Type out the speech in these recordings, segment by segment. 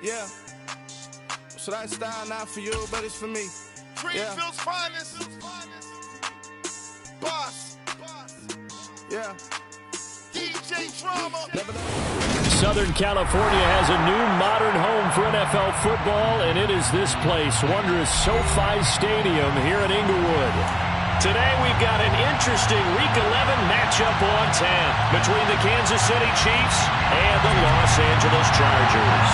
Yeah. So that style not for you, but it's for me. Greenfield's finest. Boss. Yeah. DJ Drama. Southern California has a new modern home for NFL football, and it is this place, wondrous SoFi Stadium here in Inglewood. Today we've got an interesting Week 11 matchup on tap between the Kansas City Chiefs and the Los Angeles Chargers.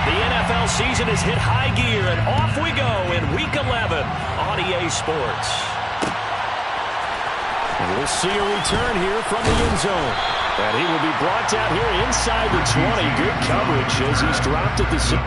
The NFL season has hit high gear, and off we go in Week 11 on EA Sports. And we'll see a return here from the end zone. And he will be brought down here inside the 20. Good coverage as he's dropped at the 6.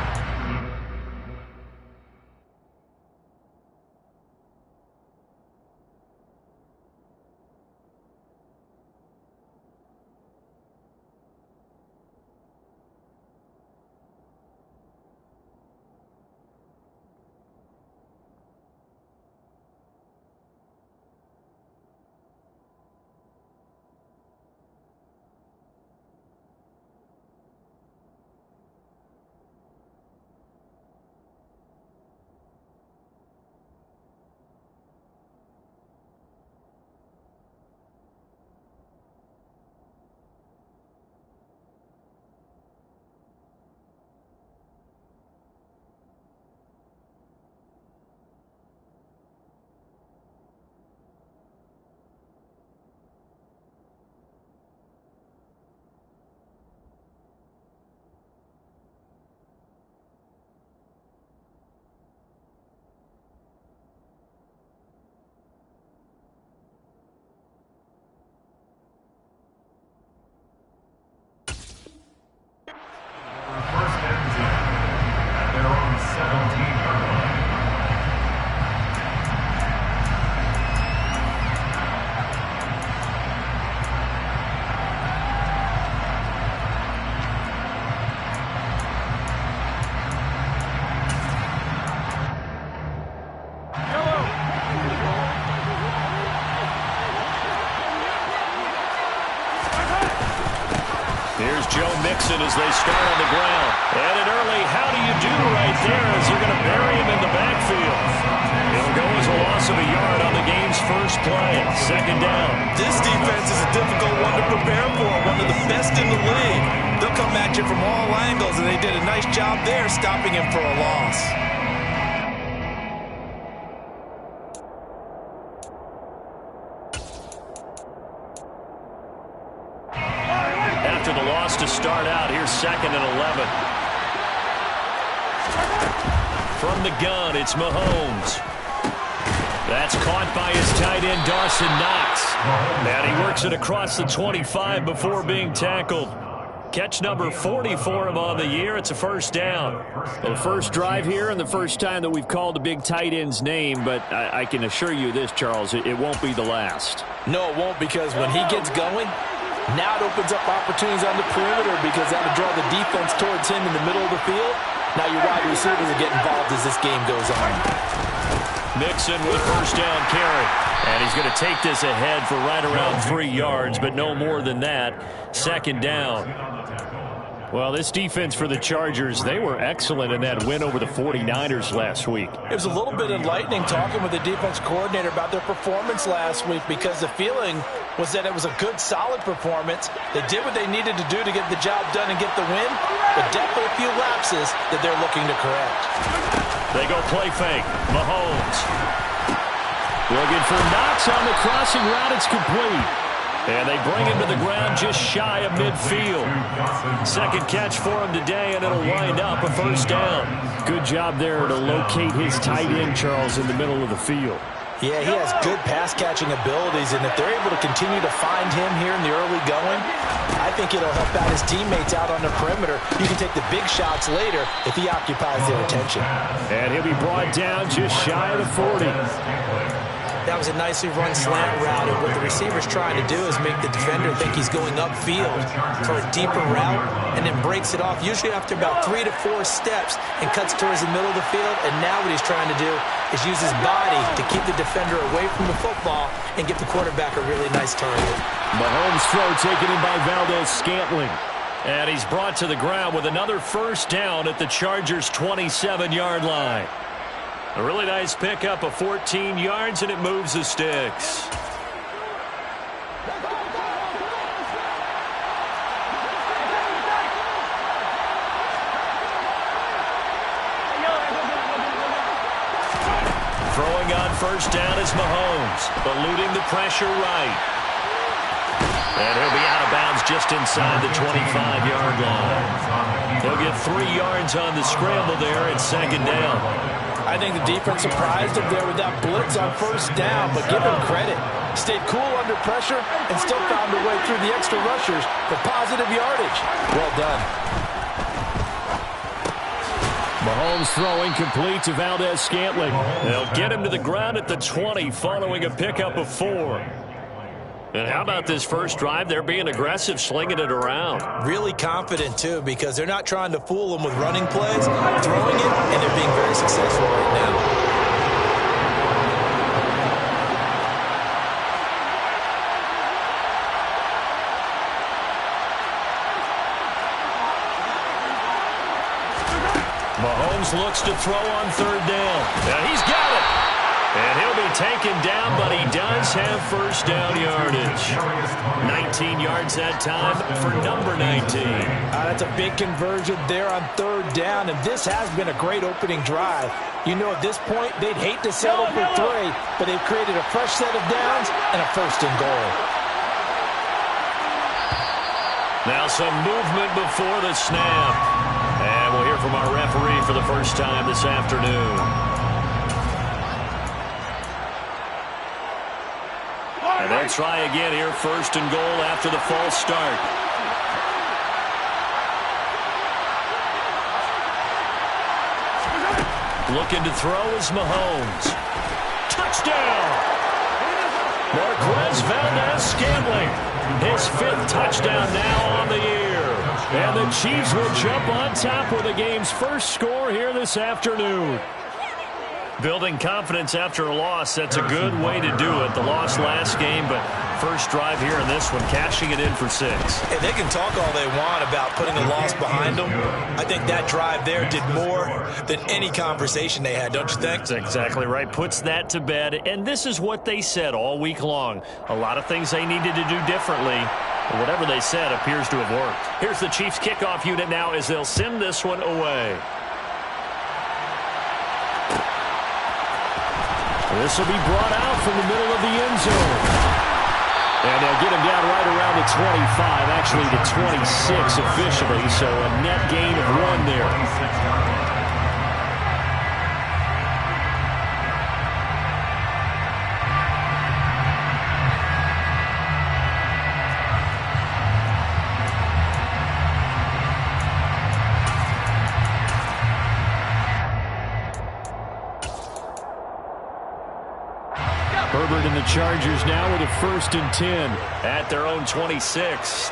As they start on the ground. And an early how do you do right there as they're going to bury him in the backfield. It'll go as a loss of a yard on the game's first play. Second down. This defense is a difficult one to prepare for. One of the best in the league. They'll come at you from all angles, and they did a nice job there stopping him for a loss. To start out, here's 2nd and 11. From the gun, it's Mahomes. That's caught by his tight end, Dawson Knox. And he works it across the 25 before being tackled. Catch number 40 for him on the year. It's a first down. Well, the first drive here and the first time that we've called a big tight end's name, but I can assure you this, Charles, it won't be the last. No, it won't, because when he gets going, now it opens up opportunities on the perimeter because that'll draw the defense towards him in the middle of the field. Now your wide receivers will get involved as this game goes on. Mixon with first down carry. And he's going to take this ahead for right around 3 yards, but no more than that. Second down. Well, this defense for the Chargers, they were excellent in that win over the 49ers last week. It was a little bit enlightening talking with the defense coordinator about their performance last week because the feeling was that it was a good, solid performance. They did what they needed to do to get the job done and get the win, but definitely a few lapses that they're looking to correct. They go play fake. Mahomes. Looking for Knox on the crossing route. It's complete. And they bring him to the ground just shy of midfield. Second catch for him today, and it'll wind up a first down. Good job there to locate his tight end, Charles, in the middle of the field. Yeah, he has good pass-catching abilities, and if they're able to continue to find him here in the early going, I think it'll help out his teammates out on the perimeter. You can take the big shots later if he occupies their attention. And he'll be brought down just shy of the 40. That was a nicely run slant route, and what the receiver's trying to do is make the defender think he's going upfield for a deeper route, and then breaks it off, usually after about 3 to 4 steps, and cuts towards the middle of the field. And now what he's trying to do is use his body to keep the defender away from the football and get the quarterback a really nice target. Mahomes' throw taken in by Valdez Scantling. And he's brought to the ground with another first down at the Chargers' 27-yard line. A really nice pickup of 14 yards, and it moves the sticks. Throwing on first down is Mahomes, eluding the pressure right. And he'll be out of bounds just inside the 25-yard line. He'll get 3 yards on the scramble there at second down. I think the defense surprised him there with that blitz on first down, but give him credit. Stayed cool under pressure and still found a way through the extra rushers for positive yardage. Well done. Mahomes throwing complete to Valdez-Scantling. They'll get him to the ground at the 20 following a pickup of 4. And how about this first drive? They're being aggressive, slinging it around. Really confident, too, because they're not trying to fool them with running plays, throwing it, and they're being very successful right now. Mahomes looks to throw on third down. Now he's got it. And he'll be taken down, but he does have first down yardage. 19 yards that time for number 19. That's a big conversion there on third down, and this has been a great opening drive. You know, at this point, they'd hate to settle for 3, but they've created a fresh set of downs and a first and goal. Now some movement before the snap. And we'll hear from our referee for the first time this afternoon. And they'll try again here, first and goal after the false start. Looking to throw is Mahomes. Touchdown! Marquez Valdez-Scantling. His 5th touchdown now on the year. And the Chiefs will jump on top with the game's first score here this afternoon. Building confidence after a loss, that's a good way to do it. The loss last game, but first drive here in this one, cashing it in for 6. And they can talk all they want about putting a loss behind them. I think that drive there did more than any conversation they had, don't you think? That's exactly right. Puts that to bed. And this is what they said all week long. A lot of things they needed to do differently. But whatever they said appears to have worked. Here's the Chiefs kickoff unit now as they'll send this one away. This will be brought out from the middle of the end zone. And they'll get him down right around the 25, actually the 26 officially, so a net gain of 1 there. Herbert and the Chargers now with a 1st and 10 at their own 26.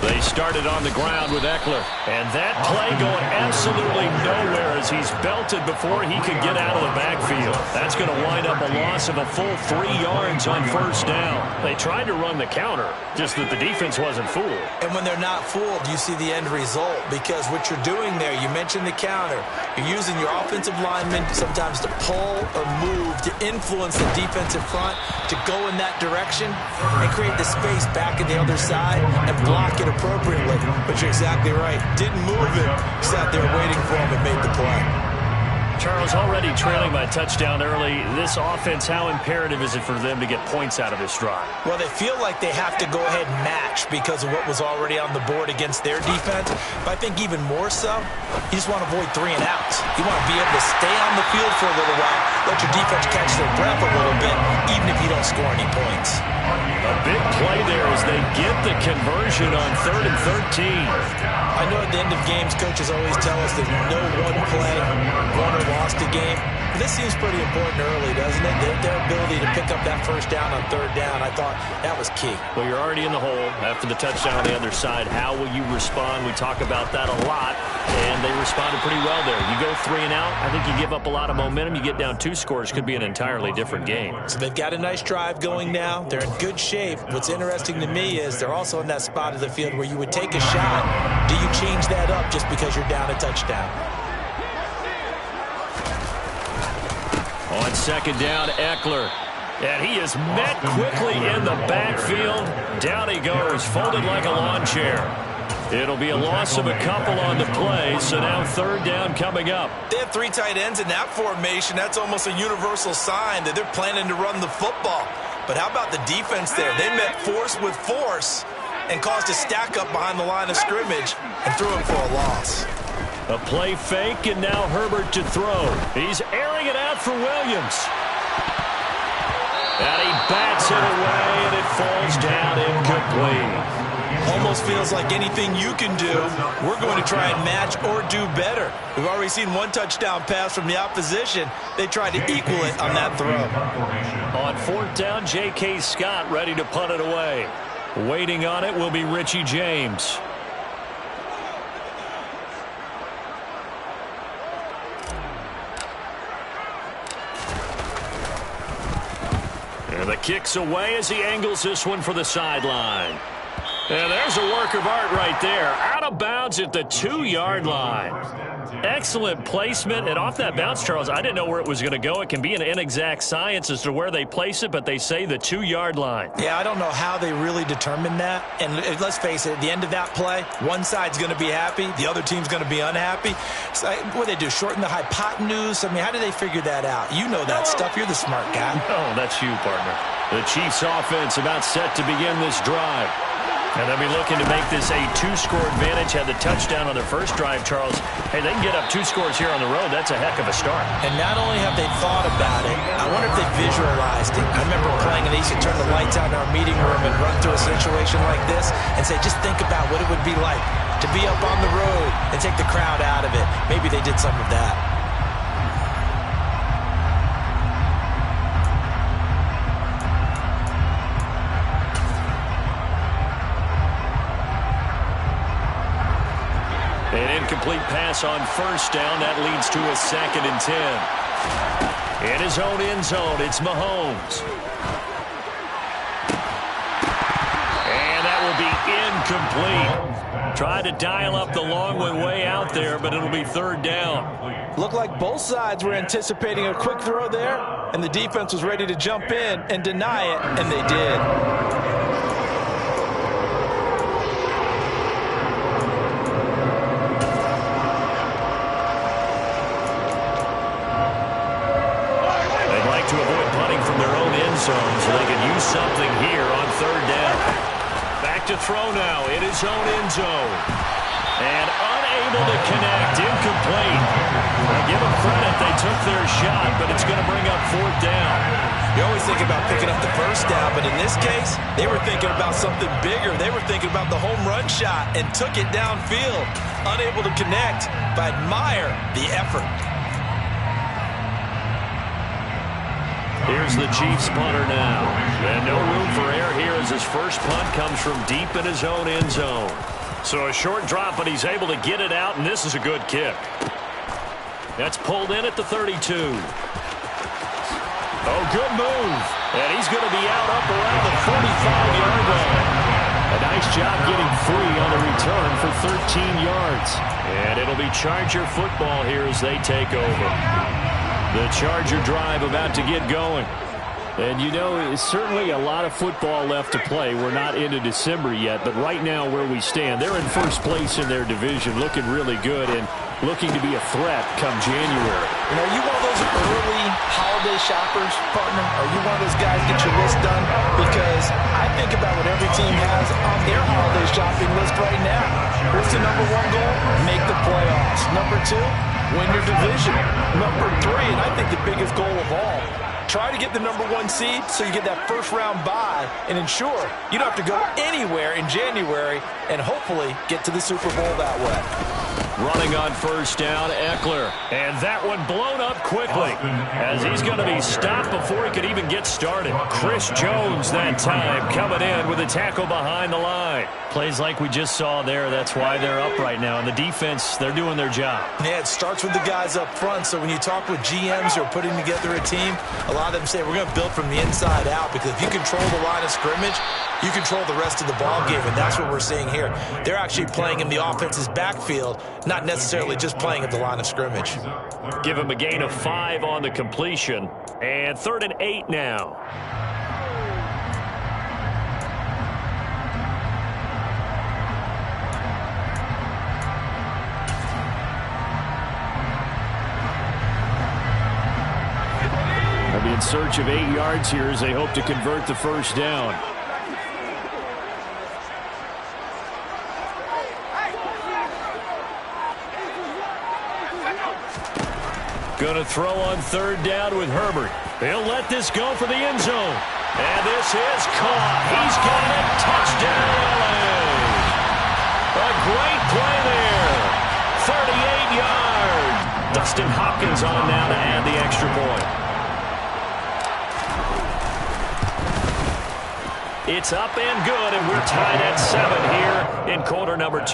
They started on the ground with Eckler. And that play going absolutely nowhere as he's belted before he could get out of the backfield. That's going to wind up a loss of a full 3 yards on first down. They tried to run the counter, just that the defense wasn't fooled. And when they're not fooled, you see the end result. Because what you're doing there, you mentioned the counter. You're using your offensive linemen sometimes to pull or move, to influence the defensive front, to go in that direction and create the space back at the other side and block it appropriately. But you're exactly right. Didn't move it. Sat there waiting for him and made the play. Charles, already trailing by touchdown early. This offense, how imperative is it for them to get points out of this drive? Well, they feel like they have to go ahead and match because of what was already on the board against their defense. But I think even more so, you just want to avoid 3 and outs. You want to be able to stay on the field for a little while, let your defense catch their breath a little bit, even if you don't score any points. A big play there as they get the conversion on 3rd and 13. I know at the end of games, coaches always tell us that no one play won or lost a game. This seems pretty important early, doesn't it? Their ability to pick up that first down on third down, I thought that was key. Well, you're already in the hole after the touchdown on the other side. How will you respond? We talk about that a lot, and they responded pretty well there. You go 3 and out, I think you give up a lot of momentum. You get down 2 scores, could be an entirely different game. So they've got a nice drive going now. They're in good shape. What's interesting to me is they're also in that spot of the field where you would take a shot. Do you change that up just because you're down a touchdown? On second down, Eckler. And he is met quickly in the backfield. Down he goes, folded like a lawn chair. It'll be a loss of a couple on the play, so now third down coming up. They have 3 tight ends in that formation. That's almost a universal sign that they're planning to run the football. But how about the defense there? They met force with force and caused a stack up behind the line of scrimmage and threw it for a loss. A play fake, and now Herbert to throw. He's airing it out for Williams. And he bats it away, and it falls down incomplete. Almost feels like anything you can do, we're going to try and match or do better. We've already seen 1 touchdown pass from the opposition. They tried to equal it on that throw. On fourth down, J.K. Scott ready to punt it away. Waiting on it will be Richie James. And the kick's away as he angles this one for the sideline. And there's a work of art right there. Out of bounds at the 2-yard line. Excellent placement. And off that bounce, Charles, I didn't know where it was going to go. It can be an inexact science as to where they place it, but they say the 2-yard line. Yeah, I don't know how they really determined that. And let's face it, at the end of that play, one side's going to be happy, the other team's going to be unhappy. So, what do they do, shorten the hypotenuse? I mean, how do they figure that out? You know that stuff. You're the smart guy. Oh, that's you, partner. The Chiefs offense about set to begin this drive. And they'll be looking to make this a 2-score advantage. Had the touchdown on their first drive, Charles. Hey, they can get up 2 scores here on the road. That's a heck of a start. And not only have they thought about it, I wonder if they visualized it. I remember playing, and they used to turn the lights out in our meeting room and run through a situation like this and say, just think about what it would be like to be up on the road and take the crowd out of it. Maybe they did some of that. An incomplete pass on first down. That leads to a 2nd and 10. In his own end zone, it's Mahomes. And that will be incomplete. Tried to dial up the long one way out there, but it'll be third down. Looked like both sides were anticipating a quick throw there, and the defense was ready to jump in and deny it, and they did. To avoid punting from their own end zone, so they can use something here on third down. Back to throw now in his own end zone. And unable to connect, incomplete. I give them credit, they took their shot, but it's going to bring up fourth down. You always think about picking up the first down, but in this case, they were thinking about something bigger. They were thinking about the home run shot and took it downfield. Unable to connect, but admire the effort. Here's the Chiefs punter now. And no room for error here as his first punt comes from deep in his own end zone. So a short drop, but he's able to get it out, and this is a good kick. That's pulled in at the 32. Oh, good move. And he's going to be out up around the 45-yard line. A nice job getting free on the return for 13 yards. And it'll be Charger football here as they take over. The Charger drive about to get going. And, you know, it's certainly a lot of football left to play. We're not into December yet, but right now where we stand, they're in first place in their division, looking really good and looking to be a threat come January. You know, are you one of those early holiday shoppers, partner? Are you one of those guys get your list done? Because I think about what every team has on their holiday shopping list right now. What's the number 1 goal? Make the playoffs. Number 2, win your division. Number 3, and I think the biggest goal of all, try to get the number 1 seed so you get that first-round bye and ensure you don't have to go anywhere in January and hopefully get to the Super Bowl that way. Running on first down, Eckler. And that one blown up quickly as he's going to be stopped before he could even get started. Chris Jones that time coming in with a tackle behind the line. Plays like we just saw there. That's why they're up right now. And the defense, they're doing their job. Yeah, it starts with the guys up front. So when you talk with GMs who are putting together a team, a lot of them say we're going to build from the inside out, because if you control the line of scrimmage, you control the rest of the ball game, and that's what we're seeing here. They're actually playing in the offense's backfield, not necessarily just playing at the line of scrimmage. Give him a gain of 5 on the completion. And 3rd and 8 now. They'll be in search of 8 yards here as they hope to convert the first down. Going to throw on 3rd down with Herbert. He'll let this go for the end zone. And this is caught. He's got it. Touchdown, LA. A great play there. 38 yards. Dustin Hopkins on now to add the extra point. It's up and good, and we're tied at 7 here in quarter number 2.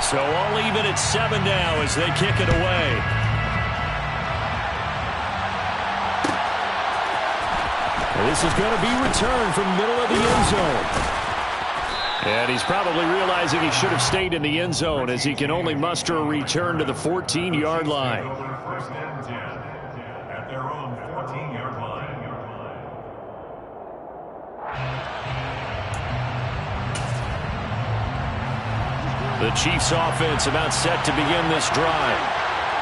So all even at 7 now as they kick it away. This is going to be returned from the middle of the end zone. And he's probably realizing he should have stayed in the end zone as he can only muster a return to the 14-yard line. At their own 14-yard line. The Chiefs offense about set to begin this drive.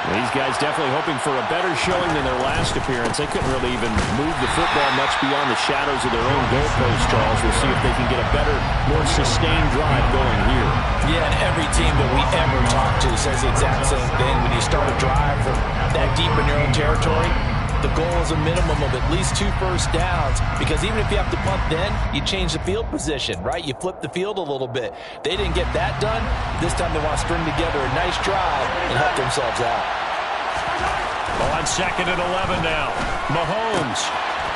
These guys definitely hoping for a better showing than their last appearance. They couldn't really even move the football much beyond the shadows of their own goalpost, Charles. We'll see if they can get a better, more sustained drive going here. Yeah, and every team that we ever talk to says the exact same thing. When you start a drive from that deep in your own territory, the goal is a minimum of at least 2 first downs, because even if you have to punt then, you change the field position, right? You flip the field a little bit. They didn't get that done. This time they want to string together a nice drive and help themselves out. On 2nd and 11 now. Mahomes.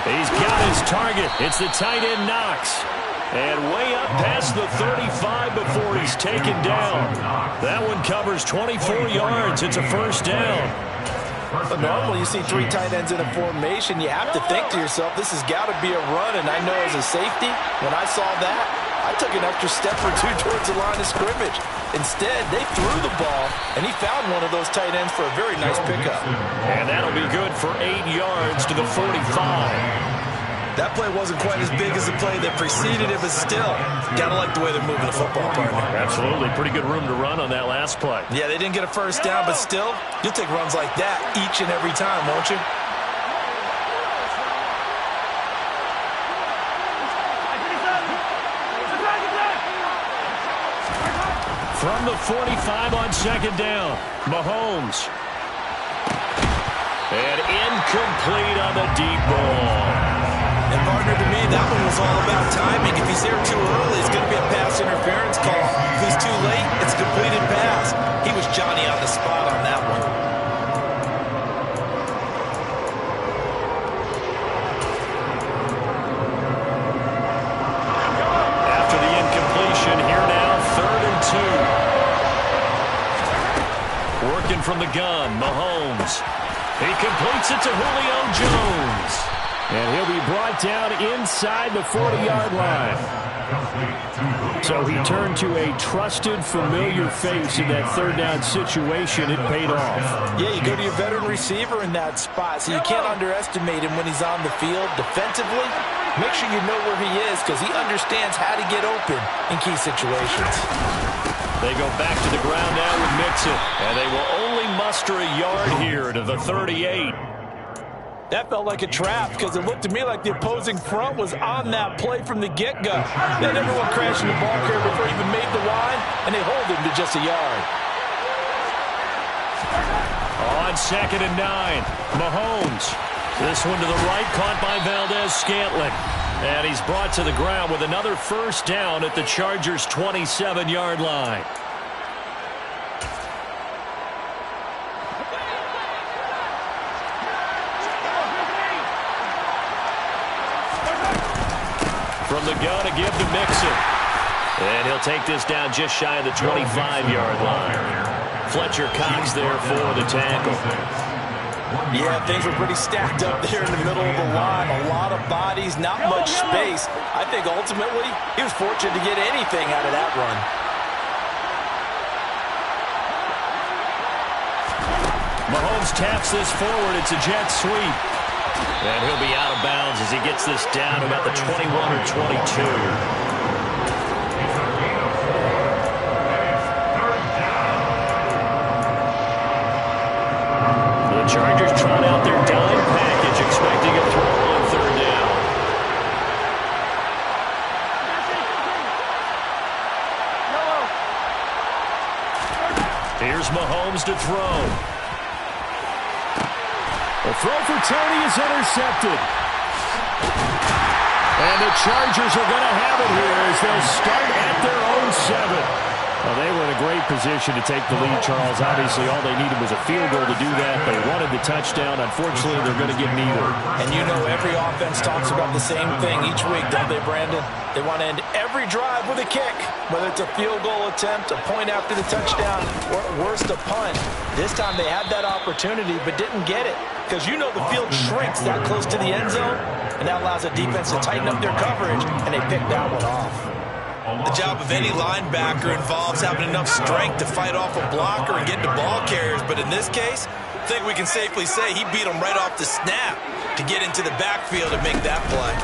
He's got his target. It's the tight end Knox. And way up past the 35 before he's taken down. That one covers 24 yards. It's a first down. But normally you see 3 tight ends in a formation, you have to think to yourself, this has got to be a run. And I know as a safety, when I saw that, I took an extra step or 2 towards the line of scrimmage. Instead, they threw the ball, and he found one of those tight ends for a very nice pickup. And that'll be good for 8 yards to the 45. That play wasn't quite as big as the play that preceded it, but still, gotta like the way they're moving the football, partner. Absolutely. Pretty good room to run on that last play. Yeah, they didn't get a first down, but still, you'll take runs like that each and every time, won't you? From the 45 on 2nd down, Mahomes. And incomplete on the deep ball. And partner, to me, that one was all about timing. If he's there too early, it's going to be a pass interference call. If he's too late, it's a completed pass. He was Johnny on the spot on that one. After the incompletion, here now, 3rd and 2. Working from the gun, Mahomes. He completes it to Julio Jones. And he'll be brought down inside the 40-yard line. So he turned to a trusted, familiar face in that 3rd down situation. It paid off. Yeah, you go to your veteran receiver in that spot, so you can't underestimate him when he's on the field. Defensively, make sure you know where he is, because he understands how to get open in key situations. They go back to the ground now with Mixon, and they will only muster a yard here to the 38. That felt like a trap, because it looked to me like the opposing front was on that play from the get-go. Then everyone crashing the ball carrier before he even made the line, and they hold him to just a yard. On 2nd and 9, Mahomes. This one to the right, caught by Valdez-Scantling. And he's brought to the ground with another first down at the Chargers' 27-yard line. From the gun, a give to Mixon. And he'll take this down just shy of the 25-yard line. Fletcher Cox there for the tackle. Yeah, things were pretty stacked up there in the middle of the line. A lot of bodies, not much space. I think ultimately he was fortunate to get anything out of that run. Mahomes taps this forward. It's a jet sweep. And he'll be out of bounds as he gets this down about the 21 or 22. Chargers trot out their dime package, expecting a throw on third down. Here's Mahomes to throw. The throw for Tony is intercepted. And the Chargers are going to have it here as they'll start at their own 7. Well, they were in a great position to take the lead, Charles. Obviously, all they needed was a field goal to do that. They wanted the touchdown. Unfortunately, they're going to get neither. And you know every offense talks about the same thing each week, don't they, Brandon? They want to end every drive with a kick, whether it's a field goal attempt, a point after the touchdown, or at worst, a punt. This time they had that opportunity but didn't get it because you know the field shrinks that close to the end zone, and that allows the defense to tighten up their coverage, and they picked that one off. The job of any linebacker involves having enough strength to fight off a blocker and get to ball carriers. But in this case, I think we can safely say he beat him right off the snap to get into the backfield and make that play.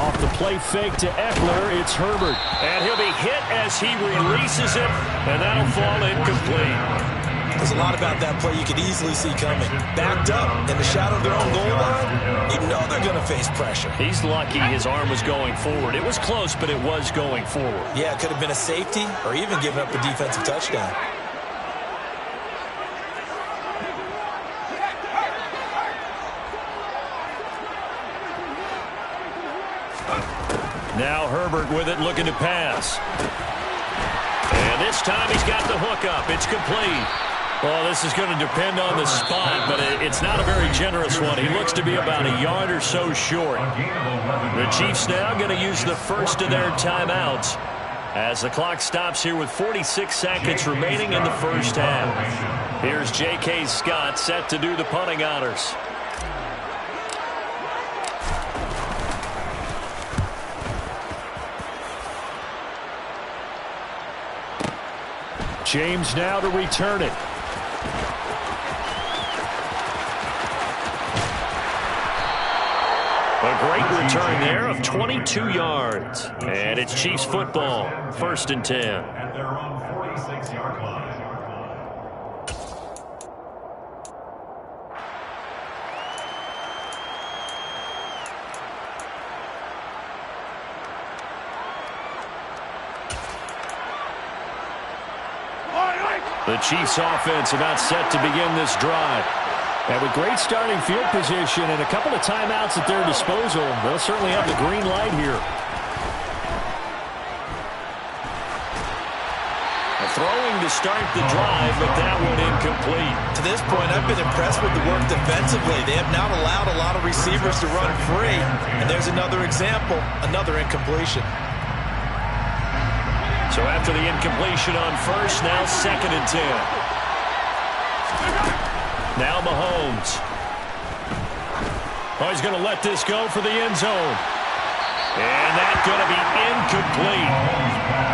Off the play fake to Eckler, it's Herbert. And he'll be hit as he releases it, and that'll fall incomplete. There's a lot about that play you could easily see coming. Backed up in the shadow of their own goal line, you know they're going to face pressure. He's lucky his arm was going forward. It was close, but it was going forward. Yeah, it could have been a safety or even giving up a defensive touchdown. Now Herbert with it, looking to pass. And this time he's got the hook up. It's complete. Well, this is going to depend on the spot, but it's not a very generous one. He looks to be about a yard or so short. The Chiefs now going to use the first of their timeouts as the clock stops here with 46 seconds remaining in the first half. Here's J.K. Scott set to do the punting honors. James now to return it. A great return there of 22 yards. And it's Chiefs football, 1st and 10. At their own 46-yard line. The Chiefs offense about set to begin this drive. And with great starting field position and a couple of timeouts at their disposal, they'll certainly have the green light here. A throwing to start the drive, but that one incomplete. To this point, I've been impressed with the work defensively. They have not allowed a lot of receivers to run free. And there's another example, another incompletion. So after the incompletion on first, now 2nd and 10. Now Mahomes. Oh, he's going to let this go for the end zone. And that's going to be incomplete.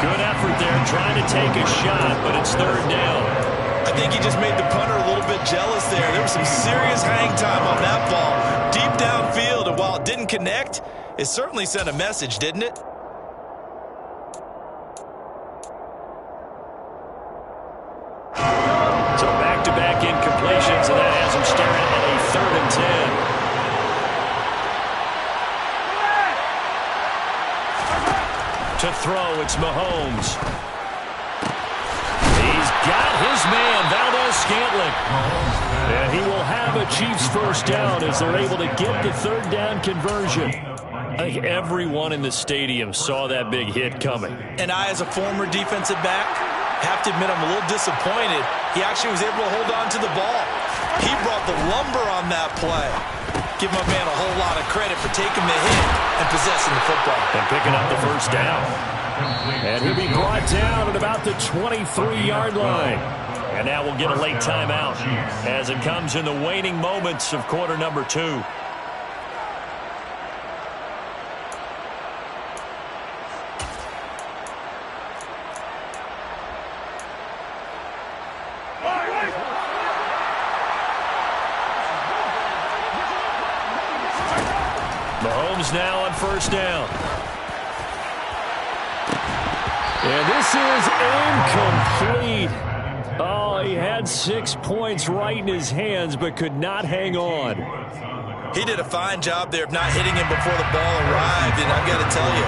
Good effort there trying to take a shot, but it's 3rd down. I think he just made the punter a little bit jealous there. There was some serious hang time on that ball. Deep downfield, and while it didn't connect, it certainly sent a message, didn't it? So back-to-back incompletions, and that has him staring at a 3rd and 10. To throw, it's Mahomes. He's got his man, Valdez-Scantling. And he will have a Chiefs first down as they're able to get the third down conversion. I think everyone in the stadium saw that big hit coming. And I, as a former defensive back, have to admit I'm a little disappointed. He actually was able to hold on to the ball. He brought the lumber on that play. Give my man a whole lot of credit for taking the hit and possessing the football. And picking up the first down. And he'll be brought down at about the 23-yard line. And now we'll get a late timeout as it comes in the waning moments of quarter number 2. Mahomes now on first down. And this is incomplete. Oh, he had 6 points right in his hands, but could not hang on. He did a fine job there of not hitting him before the ball arrived, and I've got to tell you,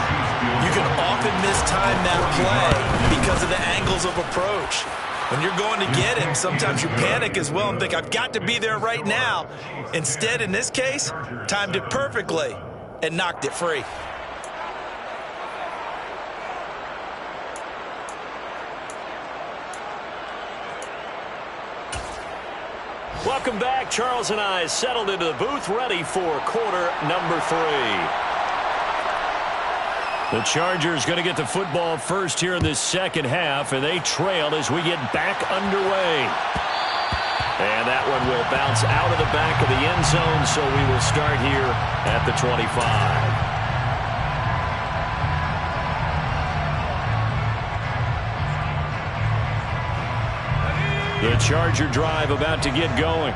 you can often mistime that play because of the angles of approach. When you're going to get him, sometimes you panic as well and think, I've got to be there right now. Instead, in this case, timed it perfectly and knocked it free. Welcome back. Charles and I settled into the booth, ready for quarter number 3. The Chargers going to get the football first here in this second half, and they trail as we get back underway. And that one will bounce out of the back of the end zone, so we will start here at the 25. The Charger drive about to get going.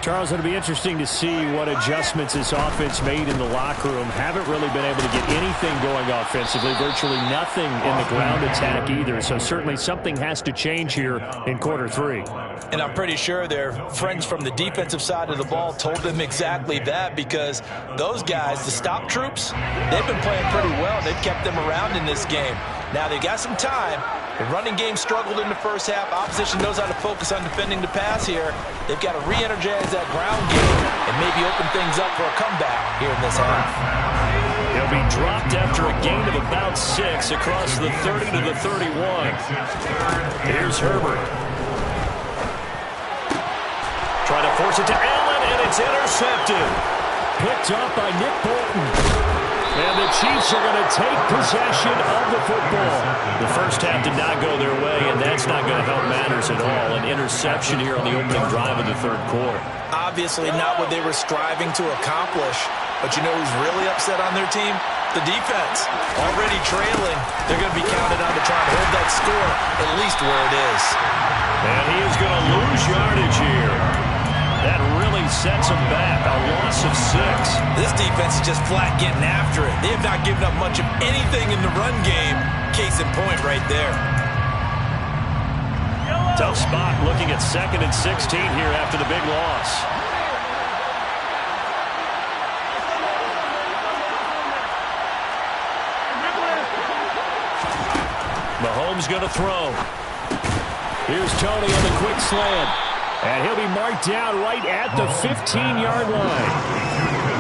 Charles, it'll be interesting to see what adjustments this offense made in the locker room. Haven't really been able to get anything going offensively. Virtually nothing in the ground attack either. So certainly something has to change here in quarter 3. And I'm pretty sure their friends from the defensive side of the ball told them exactly that, because those guys, the stop troops, they've been playing pretty well. They've kept them around in this game. Now they got some time. The running game struggled in the first half. Opposition knows how to focus on defending the pass here. They've got to re-energize that ground game and maybe open things up for a comeback here in this half. He'll be dropped after a gain of about 6 across the 30 to the 31. Here's Herbert. Trying to force it to Allen, and it's intercepted. Picked up by Nick Bolton. And the Chiefs are going to take possession of the football. The first half did not go their way, and that's not going to help matters at all. An interception here on the opening drive of the third quarter. Obviously not what they were striving to accomplish. But you know who's really upset on their team? The defense. Already trailing. They're going to be counted on to try and hold that score at least where it is. And he is going to lose yardage here. That really sets them back. A loss of 6. This defense is just flat getting after it. They have not given up much of anything in the run game. Case in point right there. Tough spot looking at 2nd and 16 here after the big loss. Mahomes going to throw. Here's Tony on the quick slant. And he'll be marked down right at the 15-yard line.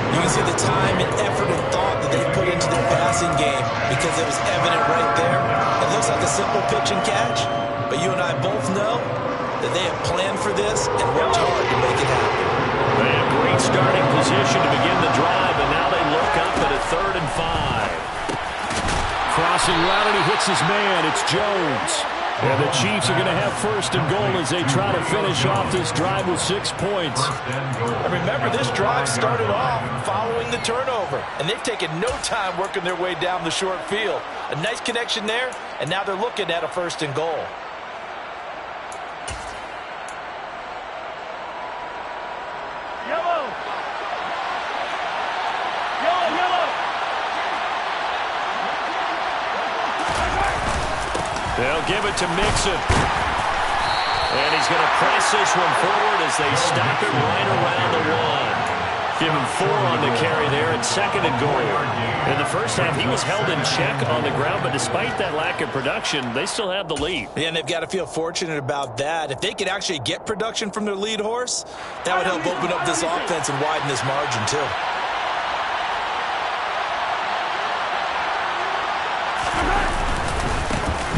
You can see the time and effort and thought that they put into their passing game, because it was evident right there. It looks like a simple pitch and catch, but you and I both know that they have planned for this and worked hard to make it happen. They have great starting position to begin the drive, and now they look up at a 3rd and 5. Crossing route, and he hits his man. It's Jones. And the Chiefs are going to have 1st and goal as they try to finish off this drive with 6 points. And remember, this drive started off following the turnover, and they've taken no time working their way down the short field. A nice connection there, and now they're looking at a 1st and goal. They'll give it to Mixon. And he's going to press this one forward as they stop it right around the 1. Give him 4 on the carry there at 2nd and goal. In the first half, he was held in check on the ground, but despite that lack of production, they still have the lead. Yeah, and they've got to feel fortunate about that. If they could actually get production from their lead horse, that would help open up this offense and widen this margin, too.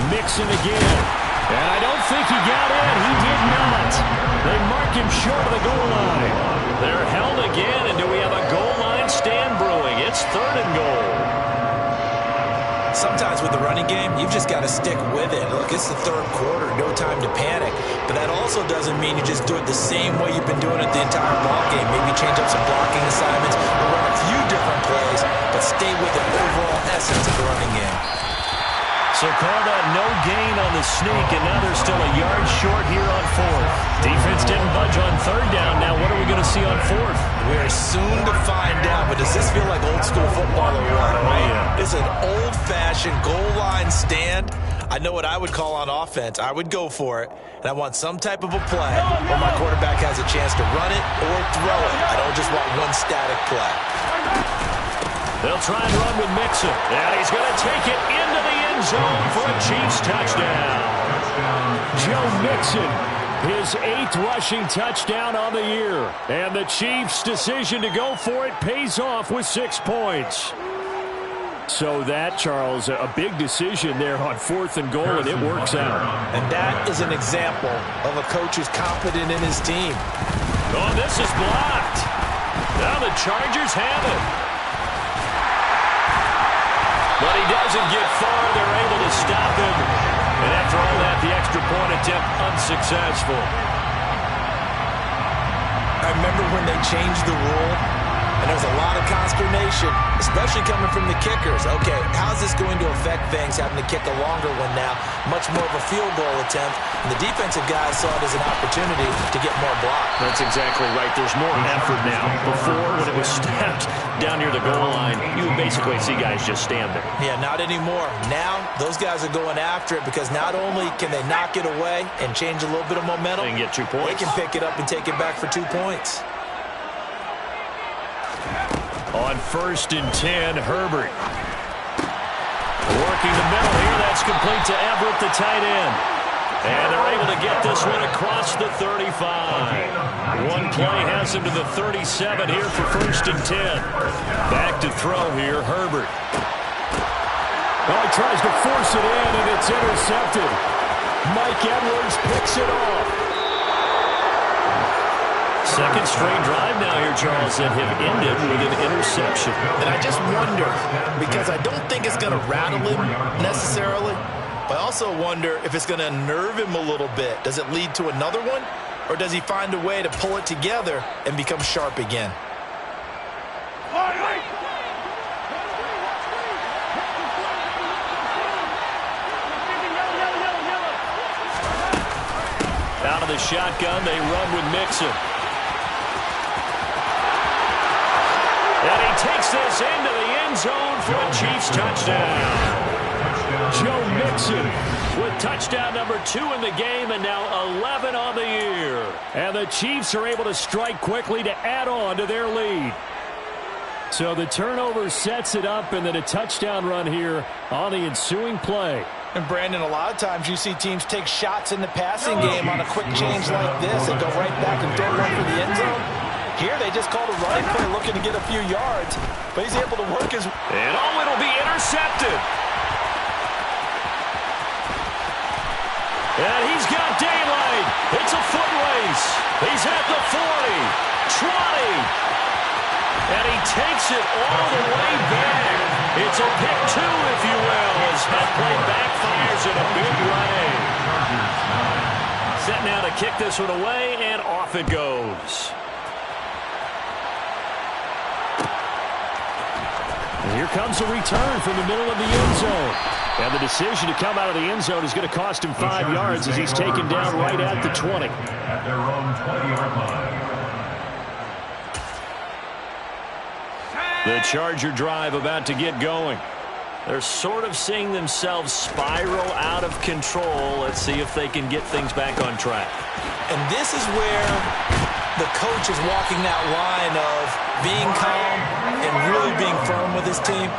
Mixon again. And I don't think he got in. He did not. They mark him short of the goal line. They're held again, and do we have a goal line stand brewing? It's 3rd and goal. Sometimes with the running game, you've just got to stick with it. Look, it's the 3rd quarter, no time to panic. But that also doesn't mean you just do it the same way you've been doing it the entire ball game. Maybe change up some blocking assignments or run a few different plays, but stay with the overall essence of the running game. So call that no gain on the sneak, and now they're still a yard short here on 4th. Defense didn't budge on 3rd down. Now what are we going to see on 4th? We are soon to find out, but does this feel like old school football or what? Yeah. It's an old-fashioned goal line stand. I know what I would call on offense. I would go for it, and I want some type of a play where my quarterback has a chance to run it or throw it. I don't just want one static play. They'll try and run with Mixon. And he's going to take it into the end zone for a Chiefs touchdown. Joe Mixon, his 8th rushing touchdown on the year. And the Chiefs' decision to go for it pays off with 6 points. So that, Charles, a big decision there on 4th and goal, and it works out. And that is an example of a coach who's confident in his team. Oh, this is blocked. Now the Chargers have it. But he doesn't get far. They're able to stop him. And after all that, the extra point attempt unsuccessful. I remember when they changed the rule, and there was a lot of consternation, especially coming from the kickers. Okay, how's this going to affect things, having to kick a longer one now? Much more of a field goal attempt. And the defensive guys saw it as an opportunity to get more block. That's exactly right. There's more effort now. Before, when it was snapped down near the goal line, you would basically see guys just stand there. Yeah, not anymore. Now, those guys are going after it because not only can they knock it away and change a little bit of momentum, They can get 2 points. They can pick it up and take it back for 2 points. On 1st and 10, Herbert. Working the middle here. That's complete to Everett, the tight end. And they're able to get this one across the 35. One play has him to the 37 here for 1st and 10. Back to throw here, Herbert. Well, he tries to force it in, and it's intercepted. Mike Edwards picks it off. 2nd straight drive now here, Charles, that have ended with an interception. And I just wonder, because I don't think it's going to rattle him necessarily, but I also wonder if it's going to unnerve him a little bit. Does it lead to another one, or does he find a way to pull it together and become sharp again? Out of the shotgun, they run with Mixon. And he takes this into the end zone for a Chiefs touchdown. Joe Mixon with touchdown number 2 in the game, and now 11 on the year. And the Chiefs are able to strike quickly to add on to their lead. So the turnover sets it up, and then a touchdown run here on the ensuing play. And Brandon, a lot of times you see teams take shots in the passing game on a quick change like this and go right back and throw one for the end zone. Here they just called a running play looking to get a few yards, but he's able to work his... And it'll be intercepted. And he's got daylight. It's a foot race. He's at the 40, 20. And he takes it all the way back. It's a pick 2, if you will, as that play backfires in a big way. Set now to kick this one away, and off it goes. And here comes a return from the middle of the end zone. And the decision to come out of the end zone is going to cost him 5 yards as he's taken down right at the 20. At their own 20-yard line. The Charger drive about to get going. They're sort of seeing themselves spiral out of control. Let's see if they can get things back on track. And this is where the coach is walking that line of being calm and really being firm with his team.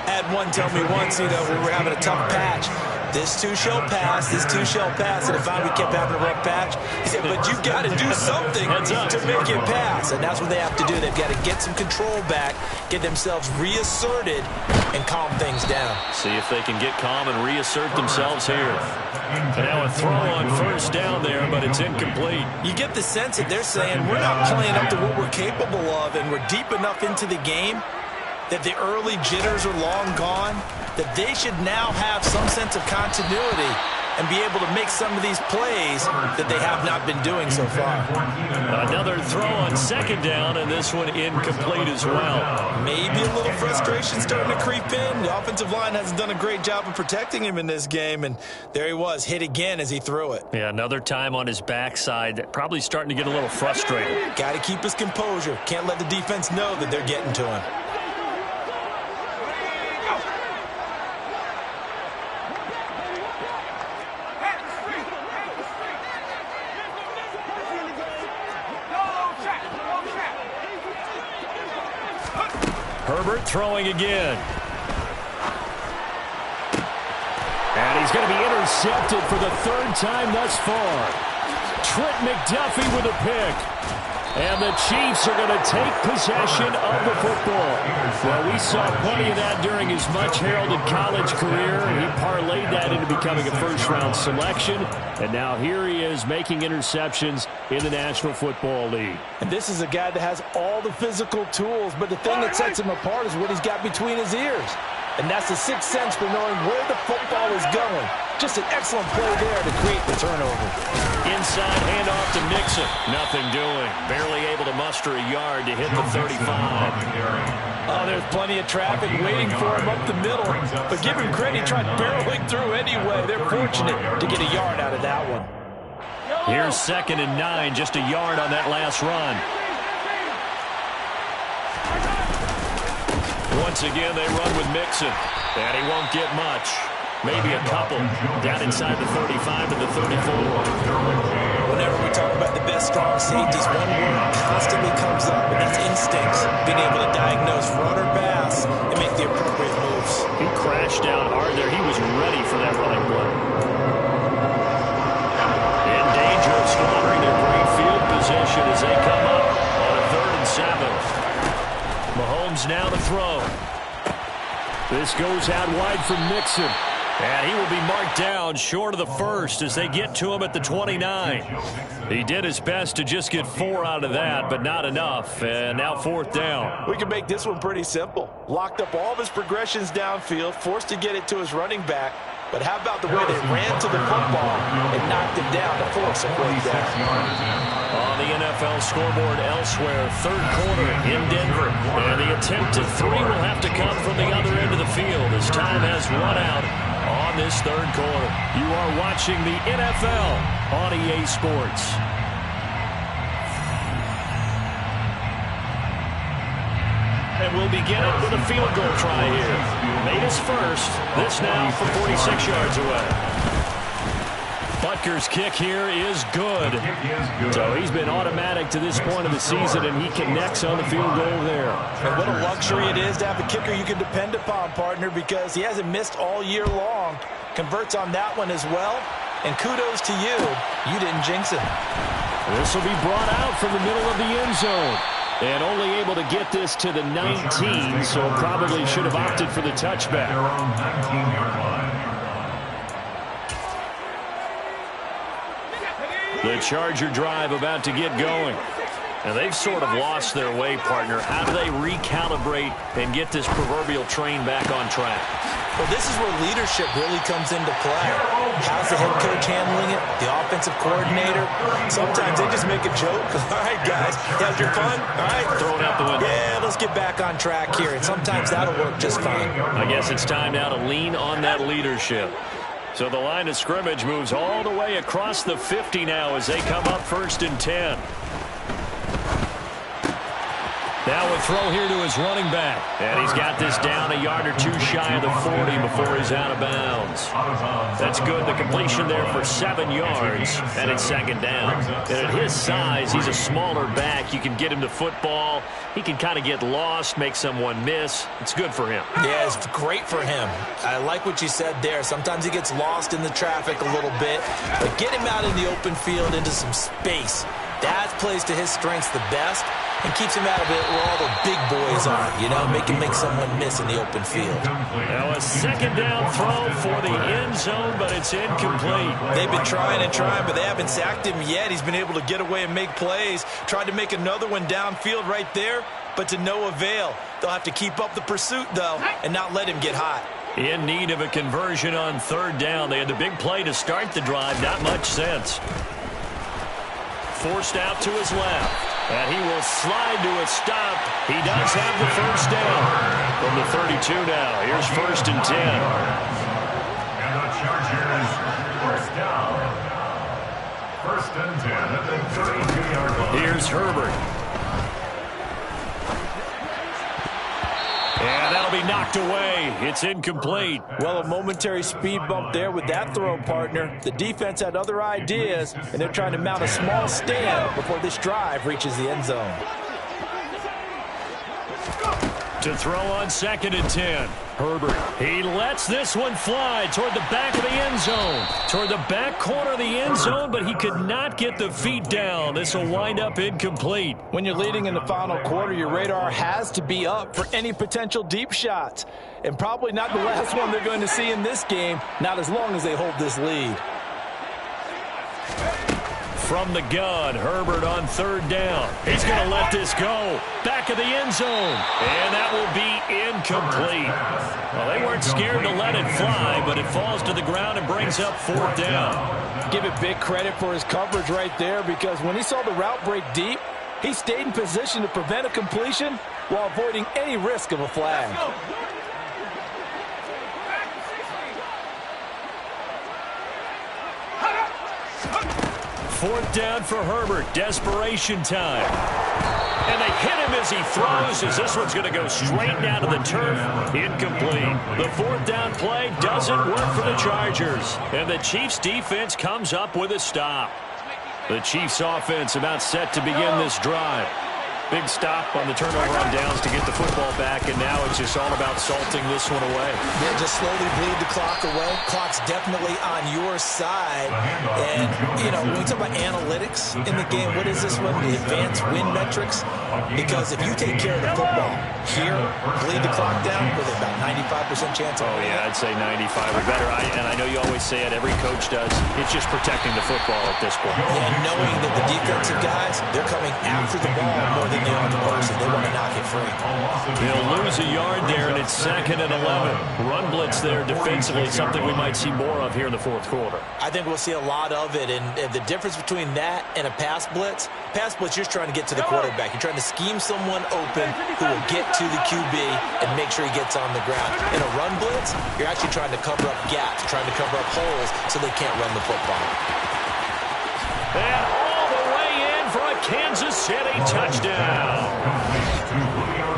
I had one tell me once, we were having a tough patch. This too shall pass, this too shall pass. And if we kept having a rough patch, he said, but you've got to do something to make it pass. And that's what they have to do. They've got to get some control back, get themselves reasserted, and calm things down. See if they can get calm and reassert themselves here. And now a throw on first down there, but it's incomplete. You get the sense that they're saying, we're not playing up to what we're capable of, and we're deep enough into the game that the early jitters are long gone, that they should now have some sense of continuity and be able to make some of these plays that they have not been doing so far. Another throw on second down, and this one incomplete as well. Maybe a little frustration starting to creep in. The offensive line hasn't done a great job of protecting him in this game, and there he was, hit again as he threw it. Yeah, another time on his backside, probably starting to get a little frustrated. Got to keep his composure. Can't let the defense know that they're getting to him. Herbert throwing again. And he's going to be intercepted for the third time thus far. Trent McDuffie with a pick. And the Chiefs are going to take possession of the football. Well, we saw plenty of that during his much-heralded college career. He parlayed that into becoming a first-round selection. And now here he is making interceptions in the National Football League. And this is a guy that has all the physical tools, but the thing that sets him apart is what he's got between his ears. And that's the sixth sense for knowing where the football is going. Just an excellent play there to create the turnover. Inside handoff to Mixon. Nothing doing. Barely able to muster a yard to hit the 35. Oh, there's plenty of traffic waiting for him up the middle. But give him credit, he tried barreling through anyway. They're fortunate to get a yard out of that one. Here's 2nd and 9, just a yard on that last run. Once again, they run with Mixon, and he won't get much. Maybe a couple down inside the 35 to the 34. Whenever we talk about the best strong safeties, one word constantly comes up, and that's instincts. Being able to diagnose run or pass and make the appropriate moves. He crashed down hard there. He was ready for that running play. In danger of squandering their great field position as they come up on a 3rd and 7. Mahomes now to throw. This goes out wide from Mixon. And he will be marked down short of the first as they get to him at the 29. He did his best to just get 4 out of that, but not enough. And now 4th down. We can make this one pretty simple. Locked up all of his progressions downfield, forced to get it to his running back. But how about the way they ran to the football and knocked him down to force a quick down? On the NFL scoreboard elsewhere, 3rd quarter in Denver. And the attempt at 3 will have to come from the other end of the field as time has run out on this 3rd quarter. You are watching the NFL on EA Sports. And we'll begin it with a field goal try here. Made his first. This now from 46 yards away. Butker's kick here is good. So he's been automatic to this point of the season, and he connects on the field goal there. And what a luxury it is to have a kicker you can depend upon, partner, because he hasn't missed all year long. Converts on that one as well. And kudos to you. You didn't jinx it. This will be brought out from the middle of the end zone. And only able to get this to the 19, so probably should have opted for the touchback. The Charger drive about to get going. And they've sort of lost their way, partner. How do they recalibrate and get this proverbial train back on track? Well, this is where leadership really comes into play. How's the head coach handling it? The offensive coordinator? Sometimes they just make a joke. All right, guys, you had your fun? All right. Throw it out the window. Yeah, let's get back on track here. And sometimes that'll work just fine. I guess it's time now to lean on that leadership. So the line of scrimmage moves all the way across the 50 now as they come up 1st and 10. Now a a throw here to his running back. And he's got this down a yard or two shy of the 40 before he's out of bounds. That's good. The completion there for 7 yards, and it's second down. And at his size, he's a smaller back. You can get him to football. He can kind of get lost, make someone miss. It's good for him. Yeah, it's great for him. I like what you said there. Sometimes he gets lost in the traffic a little bit, but get him out in the open field into some space. That plays to his strengths the best and keeps him out of it where all the big boys are, you know, make someone miss in the open field. Now a second down throw for the end zone, but it's incomplete. They've been trying and trying, but they haven't sacked him yet. He's been able to get away and make plays. Tried to make another one downfield right there, but to no avail. They'll have to keep up the pursuit, though, and not let him get hot. In need of a conversion on third down. They had the big play to start the drive. Not much sense. Forced out to his left. And he will slide to a stop. He does have the first down. From the 32 now. Here's 1st and 10. And the Chargers, first down. 1st and 10 at the 32-yard line. Here's Herbert. And that'll be knocked away. It's incomplete. Well, a momentary speed bump there with that throw, partner. The defense had other ideas, and they're trying to mount a small stand before this drive reaches the end zone. To throw on 2nd and 10. Herbert. He lets this one fly toward the back of the end zone. Toward the back corner of the end zone, but he could not get the feet down. This will wind up incomplete. When you're leading in the final quarter, your radar has to be up for any potential deep shots. And probably not the last one they're going to see in this game, not as long as they hold this lead. From the gun, Herbert on 3rd down. He's going to let this go. Back of the end zone. And that will be incomplete. Well, they weren't scared to let it fly, but it falls to the ground and brings up 4th down. Give it big credit for his coverage right there, because when he saw the route break deep, he stayed in position to prevent a completion while avoiding any risk of a flag. Fourth down for Herbert. Desperation time. And they hit him as he throws, as this one's going to go straight down to the turf. Incomplete. The 4th down play doesn't work for the Chargers. And the Chiefs defense comes up with a stop. The Chiefs offense about set to begin this drive. Big stop on the turnover on downs to get the football back, and now it's just all about salting this one away. Yeah, just slowly bleed the clock away. Clock's definitely on your side. And, you know, when we talk about analytics in the game, what is this one? The advanced win metrics? Because if you take care of the football here, bleed the clock down with about 95% chance of winning. Yeah, I'd say 95 or better. And I know you always say it, every coach does. It's just protecting the football at this point. Yeah, knowing that the defensive guys, they're coming after the ball more than they are the person. They want to knock it free. They'll lose a yard there, and it's 2nd and 11. Run blitz there defensively, something we might see more of here in the 4th quarter. I think we'll see a lot of it, and the difference between that and a pass blitz, you're just trying to get to the quarterback. You're trying to scheme someone open who will get to the QB and make sure he gets on the ground. In a run blitz, you're actually trying to cover up gaps, trying to cover up holes so they can't run the football. And all the way in for a Kansas City touchdown.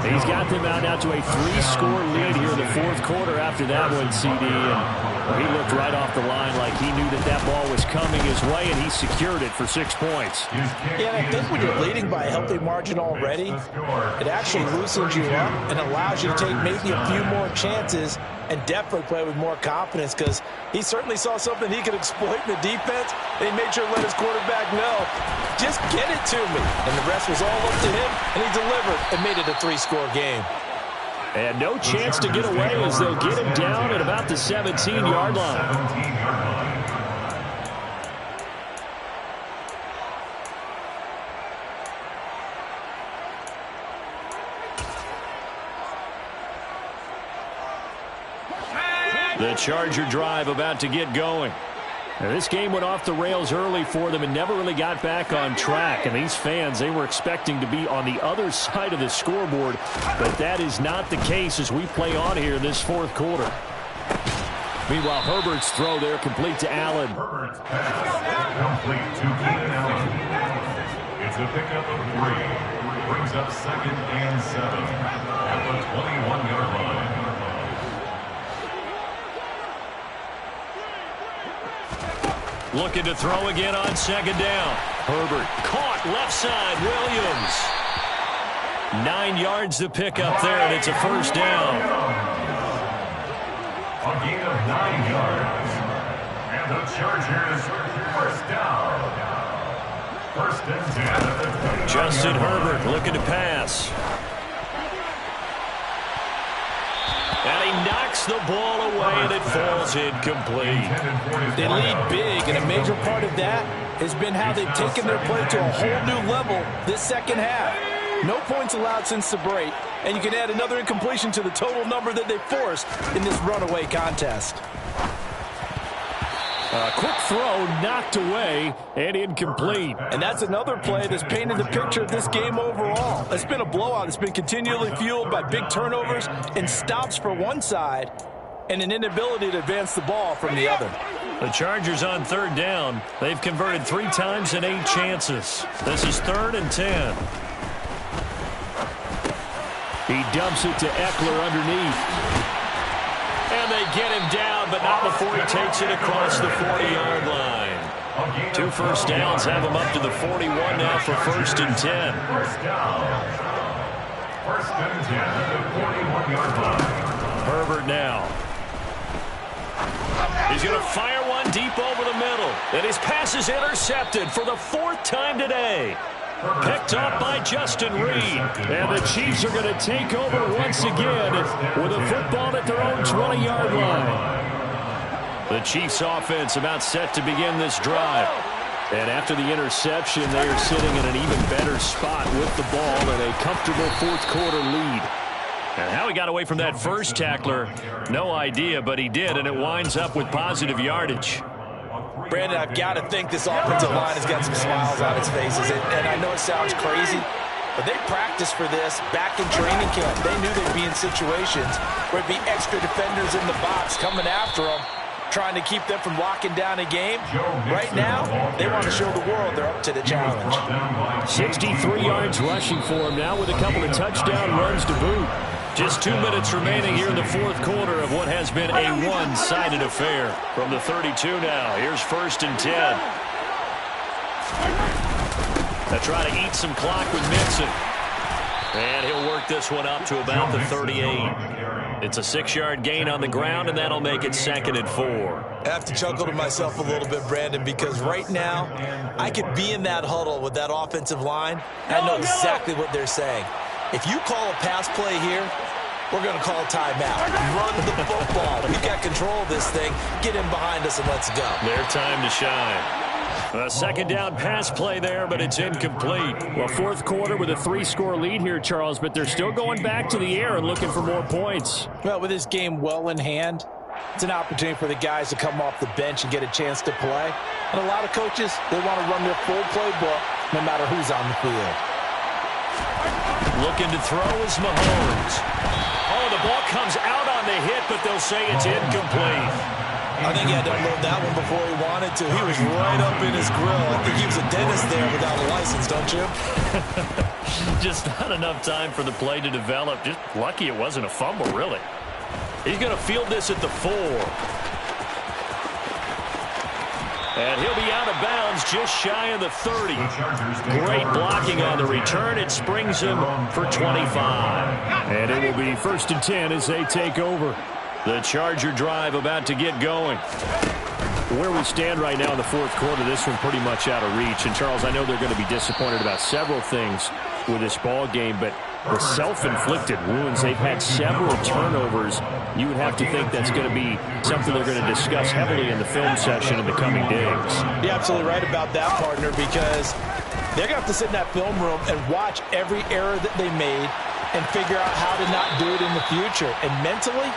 He's got them out now to a 3-score lead here in the 4th quarter after that one, CD. And he looked right off the line like he knew that that ball was coming his way, and he secured it for 6 points. Yeah, and I think when you're leading by a healthy margin already, it actually loosens you up and allows you to take maybe a few more chances and definitely play with more confidence, because he certainly saw something he could exploit in the defense, and he made sure to let his quarterback know, just get it to me. And the rest was all up to him, and he delivered and made it a 3-score game. And no chance to get away as they'll get him down at about the 17-yard line. The Charger drive about to get going. Now, this game went off the rails early for them and never really got back on track. And these fans, they were expecting to be on the other side of the scoreboard. But that is not the case as we play on here in this 4th quarter. Meanwhile, Herbert's throw there complete to Allen. Herbert's pass complete to Keenan Allen. It's a pickup of 3. brings up 2nd and 7 at the 21-yard line. Looking to throw again on 2nd down. Herbert caught left side. Williams. 9 yards to pick up there, and it's a 1st down. A gain of 9 yards. And the Chargers, 1st down. 1st and 10 at the 20-yard line. Justin Herbert looking to pass. And he knocks the ball away, and it falls incomplete. They lead big, and a major part of that has been how they've taken their play to a whole new level this second half. No points allowed since the break, and you can add another incompletion to the total number that they forced in this runaway contest. A quick throw knocked away and incomplete. And that's another play that's painted the picture of this game overall. It's been a blowout. It's been continually fueled by big turnovers and stops for one side and an inability to advance the ball from the other. The Chargers on 3rd down. They've converted 3 times in 8 chances. This is 3rd and 10. He dumps it to Eckler underneath. And they get him down, but not before he takes it across the 40-yard line. 2 first downs have him up to the 41 now for 1st and 10. 1st down. 1st and 10 at the 41-yard line. Herbert now. He's going to fire one deep over the middle. And his pass is intercepted for the 4th time today. Picked up by Justin Reed. And the Chiefs are going to take over once again with a football at their own 20-yard line. The Chiefs offense about set to begin this drive. And after the interception, they are sitting in an even better spot with the ball and a comfortable 4th quarter lead. And how he got away from that first tackler, no idea, but he did, and it winds up with positive yardage. Brandon, I've got to think this offensive line has got some smiles on its faces. And I know it sounds crazy, but they practiced for this back in training camp. They knew they'd be in situations where it'd be extra defenders in the box coming after them, trying to keep them from locking down a game. Right now, they want to show the world they're up to the challenge. 63 yards rushing for him now with a couple of touchdown runs to boot. Just 2 minutes remaining here in the 4th quarter of what has been a one-sided affair. From the 32 now, here's 1st and 10. They'll try to eat some clock with Mixon. And he'll work this one up to about the 38. It's a 6-yard gain on the ground, and that'll make it 2nd and 4. I have to chuckle to myself a little bit, Brandon, because right now I could be in that huddle with that offensive line, and I know exactly what they're saying. If you call a pass play here, we're going to call a timeout. Run the football. We've got control of this thing. Get in behind us and let's go. Their time to shine. A 2nd down pass play there, but it's incomplete. Well, 4th quarter with a 3-score lead here, Charles, but they're still going back to the air and looking for more points. Well, with this game well in hand, it's an opportunity for the guys to come off the bench and get a chance to play. And a lot of coaches, they want to run their full playbook no matter who's on the field. Looking to throw is Mahomes. Oh, the ball comes out on the hit, but they'll say it's incomplete. I think he had to unload that one before he wanted to. He was right up in his grill. I think he was a dentist there without a license, don't you? Just not enough time for the play to develop. Just lucky it wasn't a fumble, really. He's going to field this at the 4. And he'll be out of bounds just shy of the 30. Great blocking on the return. It springs him for 25. And it will be 1st and 10 as they take over. The Charger drive about to get going. Where we stand right now in the 4th quarter, this one pretty much out of reach. And, Charles, I know they're going to be disappointed about several things with this ball game, but the self-inflicted wounds, they've had several turnovers. You would have to think that's going to be something they're going to discuss heavily in the film session in the coming days. You're absolutely right about that, partner, because they're going to have to sit in that film room and watch every error that they made and figure out how to not do it in the future. And mentally,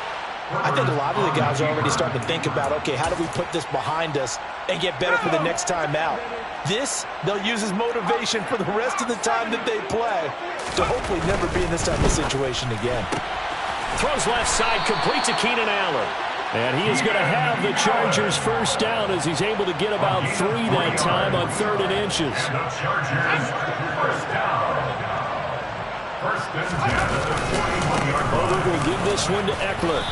I think a lot of the guys are already starting to think about, okay, how do we put this behind us and get better for the next time out? This, they'll use as motivation for the rest of the time that they play to hopefully never be in this type of situation again. Throws left side, complete to Keenan Allen. And he is going to have the Chargers 1st down as he's able to get about 3 that time on 3rd and inches. The Chargers 1st down. First and 10 at the 41-yard line. Over will give this one to Eckler.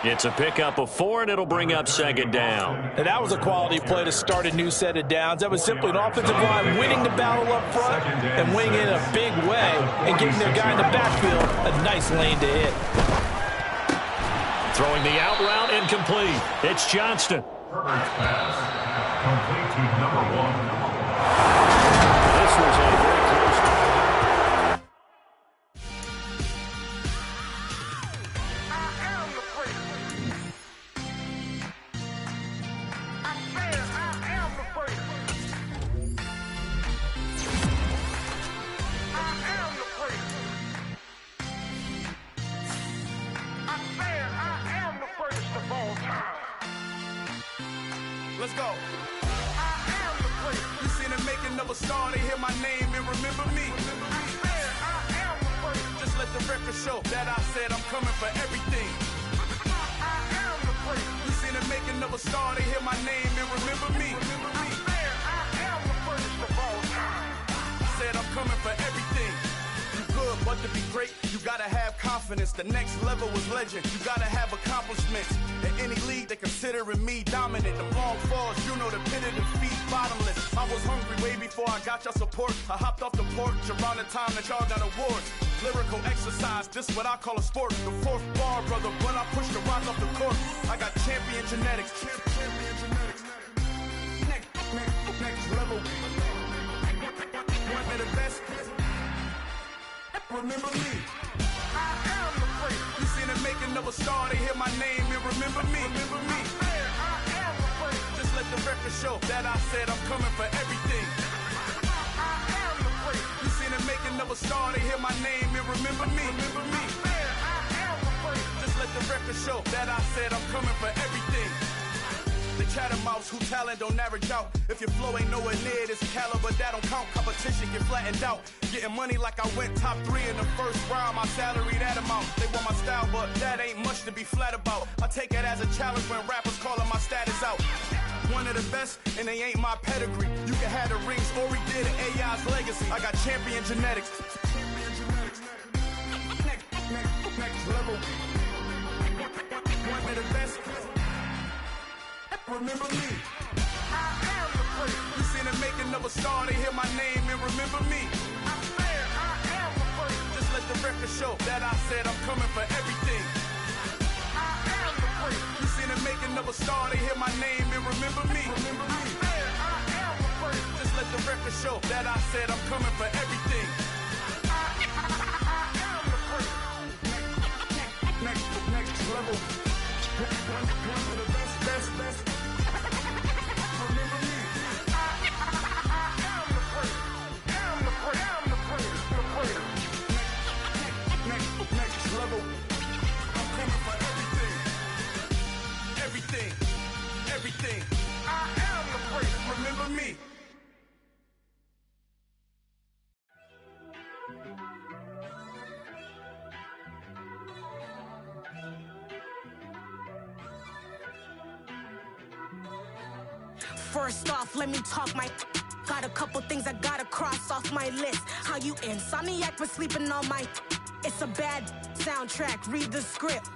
It's a pickup of 4, and it'll bring up second down. And that was a quality play to start a new set of downs. That was simply an offensive line winning the battle up front and winning it in a big way and giving their guy in the backfield a nice lane to hit. Throwing the out route, incomplete. It's Johnston. Herbert's pass, complete to number 1. This was a very close one. Let's go. You seen the making of a star, they hear my name and remember me. Just let the record show that I said I'm coming for everything. You seen the making of a star, they hear my name and remember me. I said I'm coming for everything. You good, but to be great, you gotta have confidence. The next level was legend. You gotta have accomplishments. In any league, they considering me dominant. The long falls, you know the pit of defeat, bottomless. I was hungry way before I got your support. I hopped off the porch around the time that y'all got awards. Lyrical exercise, this what I call a sport. The fourth bar, brother, when I push the rock off the court. I got champion genetics. Next level. One of the best. Remember me. I am the great. You seen the making of a star, they hear my name and remember me. Remember me. I am the great. Just let the record show that I said I'm coming for everything. I am the great. You seen the making of a star, they hear my name and remember me. Remember me. I am the great. Just let the record show that I said I'm coming for everything. The chattermouths who talent don't average out. If your flow ain't nowhere near this caliber, that don't count. Competition get flattened out. Getting money like I went top 3 in the first round. My salary that amount. They want my style, but that ain't much to be flat about. I take it as a challenge when rappers calling my status out. One of the best, and they ain't my pedigree. You can have the rings, or we did AI's legacy. I got champion genetics. Next level. One of the best. Remember me. I am the great. You seen the making of a star, they hear my name and remember me. I am the great. Just let the record show that I said I'm coming for everything. I am the great. You seen the making of a star, they hear my name and remember me. Remember me. I am the great. Just let the record show that I said I'm coming for everything. I am the great. Next level. One of the best. Everything. I am the great. Remember me. First off, let me talk my. Got a couple things I gotta cross off my list. How you insomniac for sleeping on my. It's a bad soundtrack. Read the script.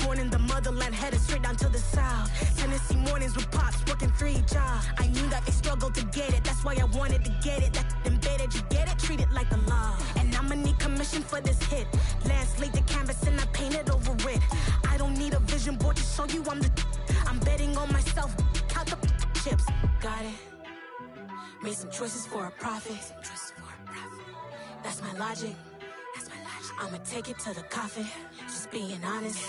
Born in the motherland, headed straight down to the south. Tennessee mornings with pops, working 3 jobs. I knew that they struggled to get it. That's why I wanted to get it. That embedded, you get it? Treat it like a law. And I'ma need commission for this hit. Lance laid the canvas and I painted over it. I don't need a vision board to show you I'm betting on myself. Count the chips. Got it. Made some choices for a profit. That's my logic. I'ma take it to the coffin. Just being honest.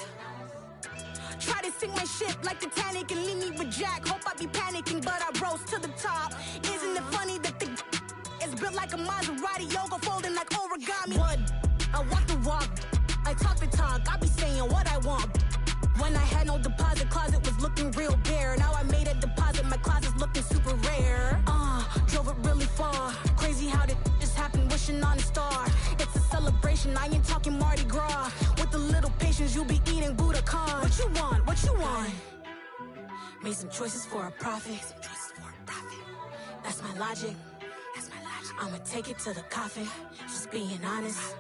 Try to sink my ship like Titanic and leave me with Jack. Hope I be panicking, but I rose to the top. Isn't it funny that the is built like a Maserati, yoga folding like origami? What? I walk the walk, I talk the talk. I be saying what I want. When I had no deposit, closet was looking real bare. Now I made a deposit, my closet's looking super rare. Drove it really far. Crazy how did just happen, wishing on a star. It's a celebration, I ain't talking Mardi Gras. With a little patience, you'll be eating Budokan. What you want? What you want? Made some choices for a profit. That's my logic. I'ma take it to the coffin, just being honest.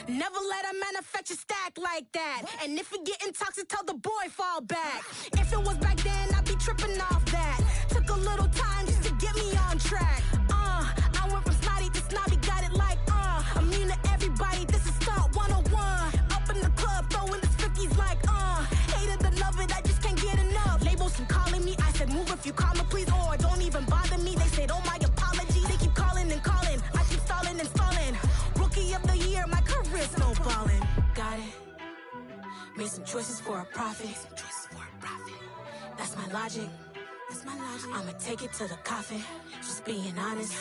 Never let a manufacture stack like that. And if it getting toxic, tell the boy fall back. If it was back then, I'd be tripping off that. Took a little time just to get me on track. I went from snotty to snobby, got it like, immune to everybody, this is Stunt 101. Up in the club, throwing the 50s like, hated the love it, I just can't get enough. Labels keep calling me, I said move if you call me, please, or don't even bother me. They said, oh my apology, they keep calling and calling. I keep stalling and stalling. Rookie of the year, my career's snowballing. Got it. Made some choices for a profit. That's my logic. I'ma take it to the coffin, just being honest.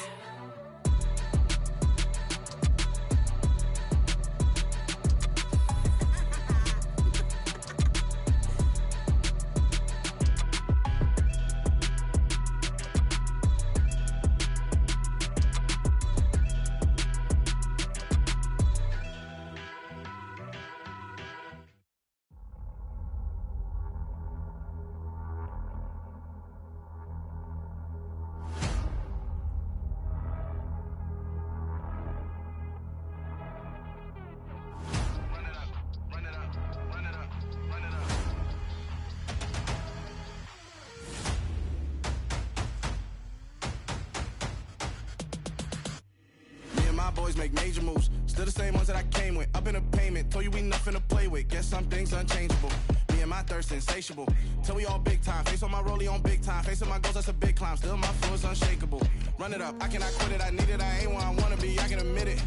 Boys make major moves, still the same ones that I came with. Up in the payment, told you we nothing to play with. Guess some things unchangeable. Me and my thirst insatiable. Till we all big time. Face on my rollie on big time. Facing my goals, that's a big climb. Still my flow is unshakable. Run it up, I cannot quit it. I need it, I ain't where I wanna be. I can admit it.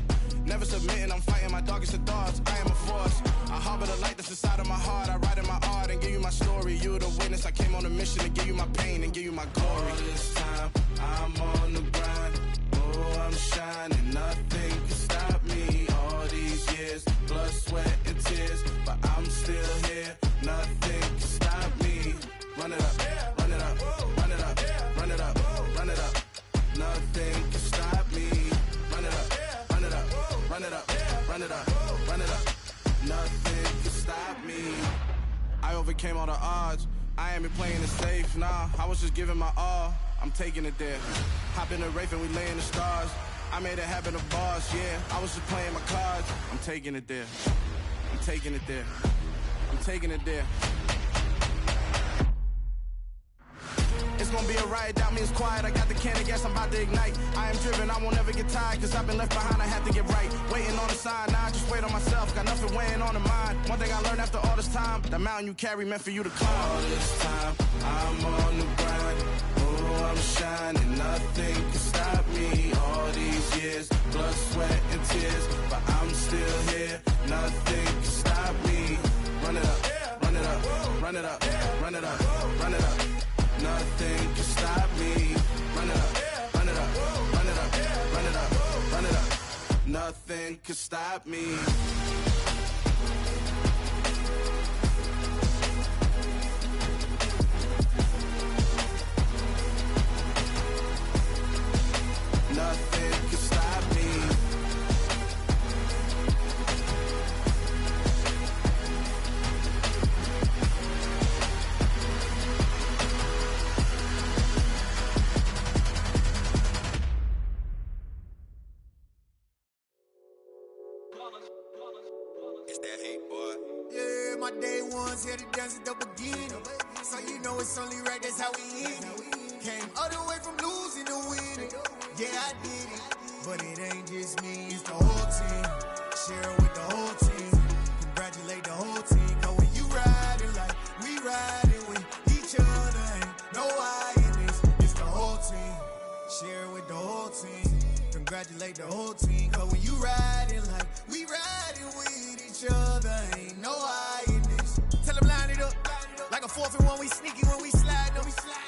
Never submitting, I'm fighting my darkest of thoughts. I am a force. I harbor the light that's inside of my heart. I write in my art and give you my story. You the witness. I came on a mission to give you my pain and give you my glory. All this time, I'm on the grind. Oh, I'm shining. Nothing can stop me. All these years, blood, sweat, and tears. But I'm still here. Nothing can stop me. Run it up, run it up, run it up, run it up, run it up. Nothing can stop me. Run it up, run it up, run it up, run it up, run it up. Nothing can stop me. I overcame all the odds. I ain't been playing it safe, nah. I was just giving my all. I'm taking it there. Hop in the Wraith and we lay in the stars. I made it happen to boss, yeah. I was just playing my cards. I'm taking it there. I'm taking it there. I'm taking it there. It's gonna be a riot, doubt me it's quiet. I got the can of gas, I'm about to ignite. I am driven, I won't ever get tired, cause I've been left behind, I have to get right. Waiting on the sign, now I just wait on myself. Got nothing weighing on the mind. One thing I learned after all this time, the mountain you carry meant for you to climb. All this time, I'm on the grind. Oh, I'm shining, nothing can stop me. All these years, blood, sweat, and tears. But I'm still here, nothing can stop me. Run it up, run it up, run it up, run it up, run it up. Nothing can stop me. Run it up, run it up, run it up, run it up, run it up. Nothing can stop me. Nothing can stop me. It's that hate, boy. Yeah, my day ones here to dance at the beginning. So you know it's only right, that's how we end it. Came all the way from losing to winning. Yeah, I did it. But it ain't just me, it's the whole team. Share it with the whole team. Congratulate the whole team. Cause when you riding like we riding with each other, ain't no I in this. It's the whole team. Share it with the whole team. Congratulate the whole team. Cause when you riding like we riding with each other, ain't no I in this. Tell them line it up. Like a 4th and 1, we sneaky when we slide them.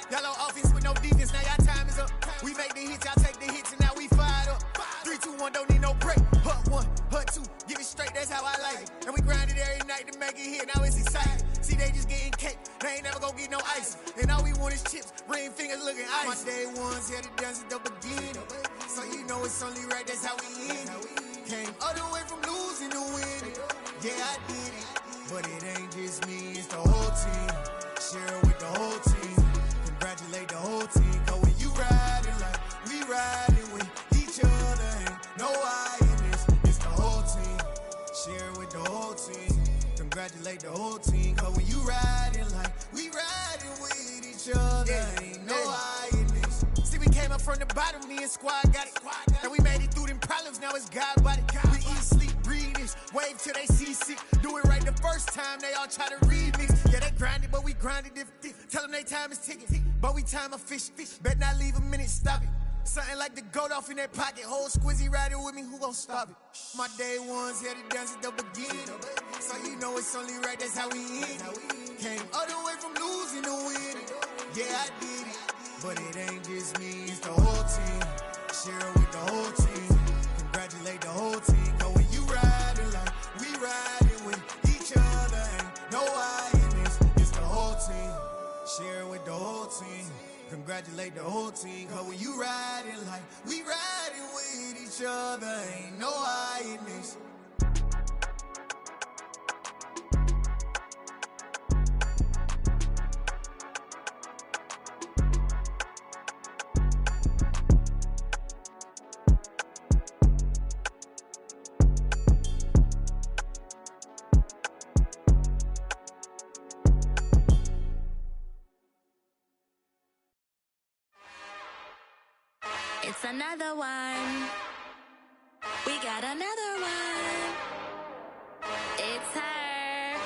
Y'all on offense with no defense, now y'all time is up. We make the hits, y'all take the hits, and now we fired up. 3, 2, 1, don't need no break. Hut 1, hut 2, give it straight, that's how I like it. And we grind it every night to make it hit, now it's exciting. See, they just getting cake, they ain't never gonna get no ice. And all we want is chips, ring fingers looking ice. My day ones here to dance at the beginning. So you know it's only right, that's how we end it. Came all the way from losing to winning. Yeah, I did it. But it ain't just me, it's the whole team. Share it with the whole team. Congratulate the whole team. Cause when you riding like we riding with each other, the whole team. Cause when you riding like we riding with each other, ain't no hiding this. See, we came up from the bottom, me and squad got it. And we made it through them problems, now it's God body. We eat, sleep, breathe this, wave till they see sick. Do it right the first time, they all try to remix. Yeah, they grinded, but we grinded different. Tell them they time is ticking, but we time a fish. Bet not leave a minute, stop it. Something like the goat off in their pocket. Whole squizzy riding with me, who gon' stop it? My day ones here to dance at the beginning. So you know it's only right, that's how we end. Came all the way from losing to winning. Yeah, I did it, but it ain't just me, it's the whole team. Share with the whole team. Congratulate the whole team. Cause when you riding like we riding with each other, ain't no hiding this, it's the whole team. Share with the whole team. Congratulate the whole team. Cause when you riding like we riding with each other, ain't no hiding this. It's another one. We got another one. It's her.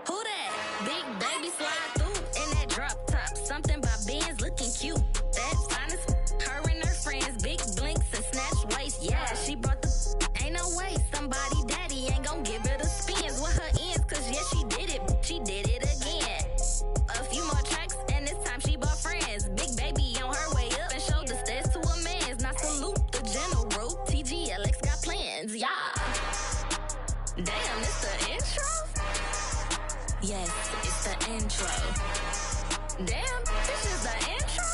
Who that? Big baby slide through in that drop top. Something about Benz looking cute. That's honest. Her and her friends, big blinks and snatch waist. Yeah, she brought the. Ain't no way somebody daddy ain't gon' give her the spins with her ends. Cause yeah, she did it. She did it again. A few more tracks and this time she bought friends. Big baby on her way up and showed the stairs to a man's. Now salute the general. TGLX got plans, yeah. Damn, it's the intro? Yes, it's the intro. Damn, this is the intro?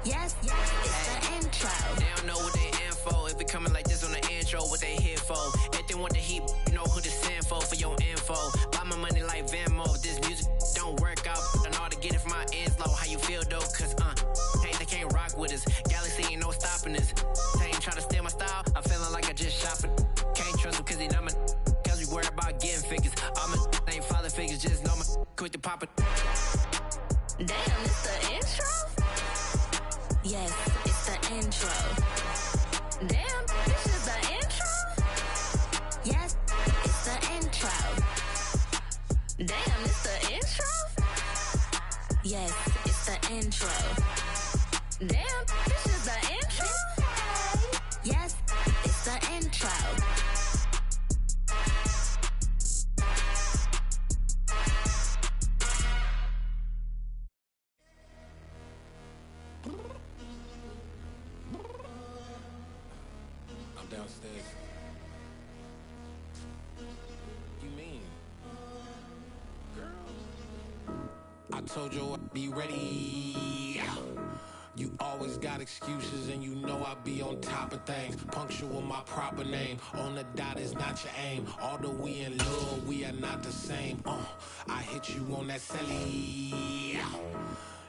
Yes, it's the intro. They don't know what they in for. If it coming like this on the intro, what they here for? If they want the heat, you know who to send for your info. Buy my money like Venmo. If this music don't work out, I know how to get it from my ends low. How you feel though? Cause hey, they can't rock with us. Galaxy ain't no stopping this. They ain't trying to steal my style. I'm feeling like I just shot for. Can't trust him cause he not my. Cause we worry about getting figures. All my ain't father figures, just know my quick to pop it. Damn, it's the intro? Yes, it's the intro. Damn, this is the intro? Yes, it's the intro. Damn, it's the intro? Yes, it's the intro. Damn, this is the intro? Yes, it's the intro. I'm downstairs. You mean? Girl, I told you I'd be ready. You always got excuses and you know I be on top of things. Punctual my proper name. On the dot is not your aim. Although we in love, we are not the same. I hit you on that celly.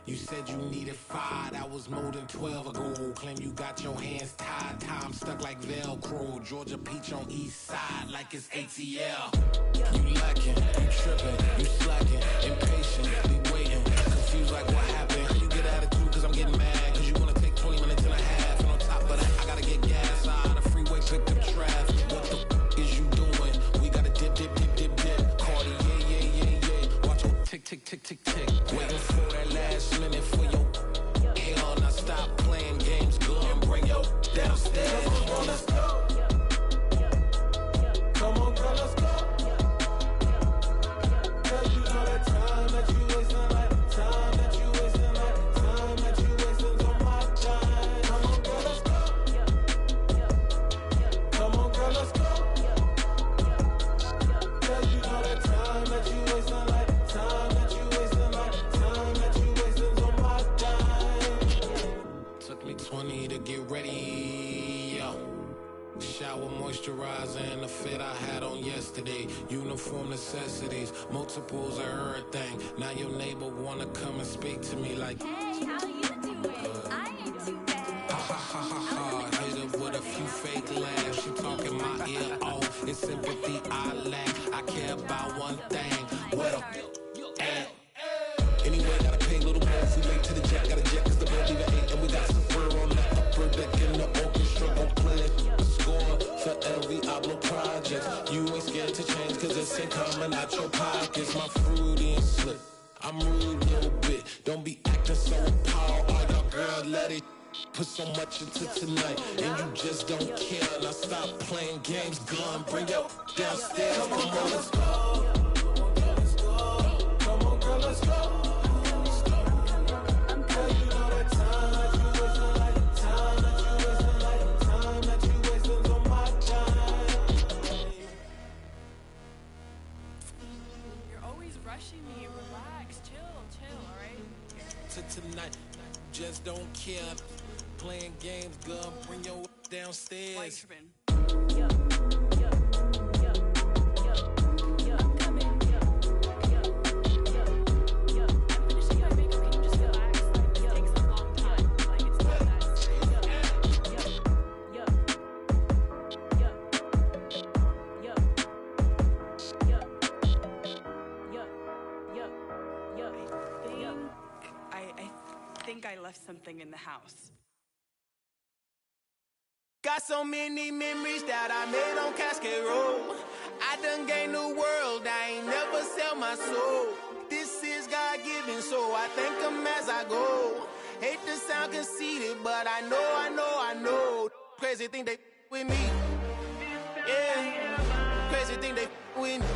You said you needed 5, that was more than 12 ago. Claim you got your hands tied, time stuck like Velcro. Georgia Peach on east side like it's ATL. You lacking, you tripping, you slacking, impatient, be waiting, confused like what happened. You get attitude cause I'm getting mad, cause you wanna take 20 minutes and a half. And on top of that, I gotta get gas out of the freeway, pick up traffic. What the is you doing? We gotta dip, dip, dip, dip, dip. Cardi, yeah. Watch your tick, tick, tick, tick, tick. Waiting for that last minute for your hell. Now stop playing games, go and bring your downstairs. Come on, let's go. Come on, girl, let's go. Cause you know that time that you wasting, like time that you wasting, like time that you wasting on my time. Come on, girl, let's go. Come on, girl, let's go. Cause you know that time that you wasting, like time that you wasting, like time that you wasting on my time. Took me 20 to get ready, yo. Shower, moisturizer, and the fit I had on yesterday. Uniform necessities, multiples of everything. Now your neighbor wanna come and speak to me like, Hey, how you doing? I ain't too bad. ha ha ha ha. Hit her with a few fake laughs. She talking my ear off. It's sympathy I lack. I care about one coming out your pockets. My fruity and slip. I'm rude a little bit. Don't be acting so appalled. All y'all girls let it put so much into tonight, and you just don't care. Now stop playing games, gun. Bring your downstairs. Come on, let's go. Come on, girl, let's go. Tonight, just don't care. Playing games, girl. Bring your downstairs. I left something in the house. Got so many memories that I made on Cascade Road. I done gained the world, I ain't never sell my soul. This is God-given, so I thank him as I go. Hate to sound conceited, but I know. Crazy thing they with me. Yeah, crazy thing they with me.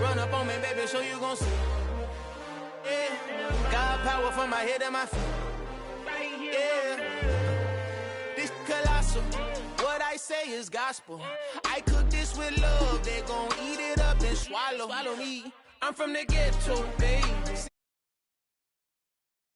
Run up on me, baby, so you gon' see. Yeah, got power from my head and my feet. Yeah, this colossal. What I say is gospel. I cook this with love. They gon' eat it up and swallow me. I'm from the ghetto, baby.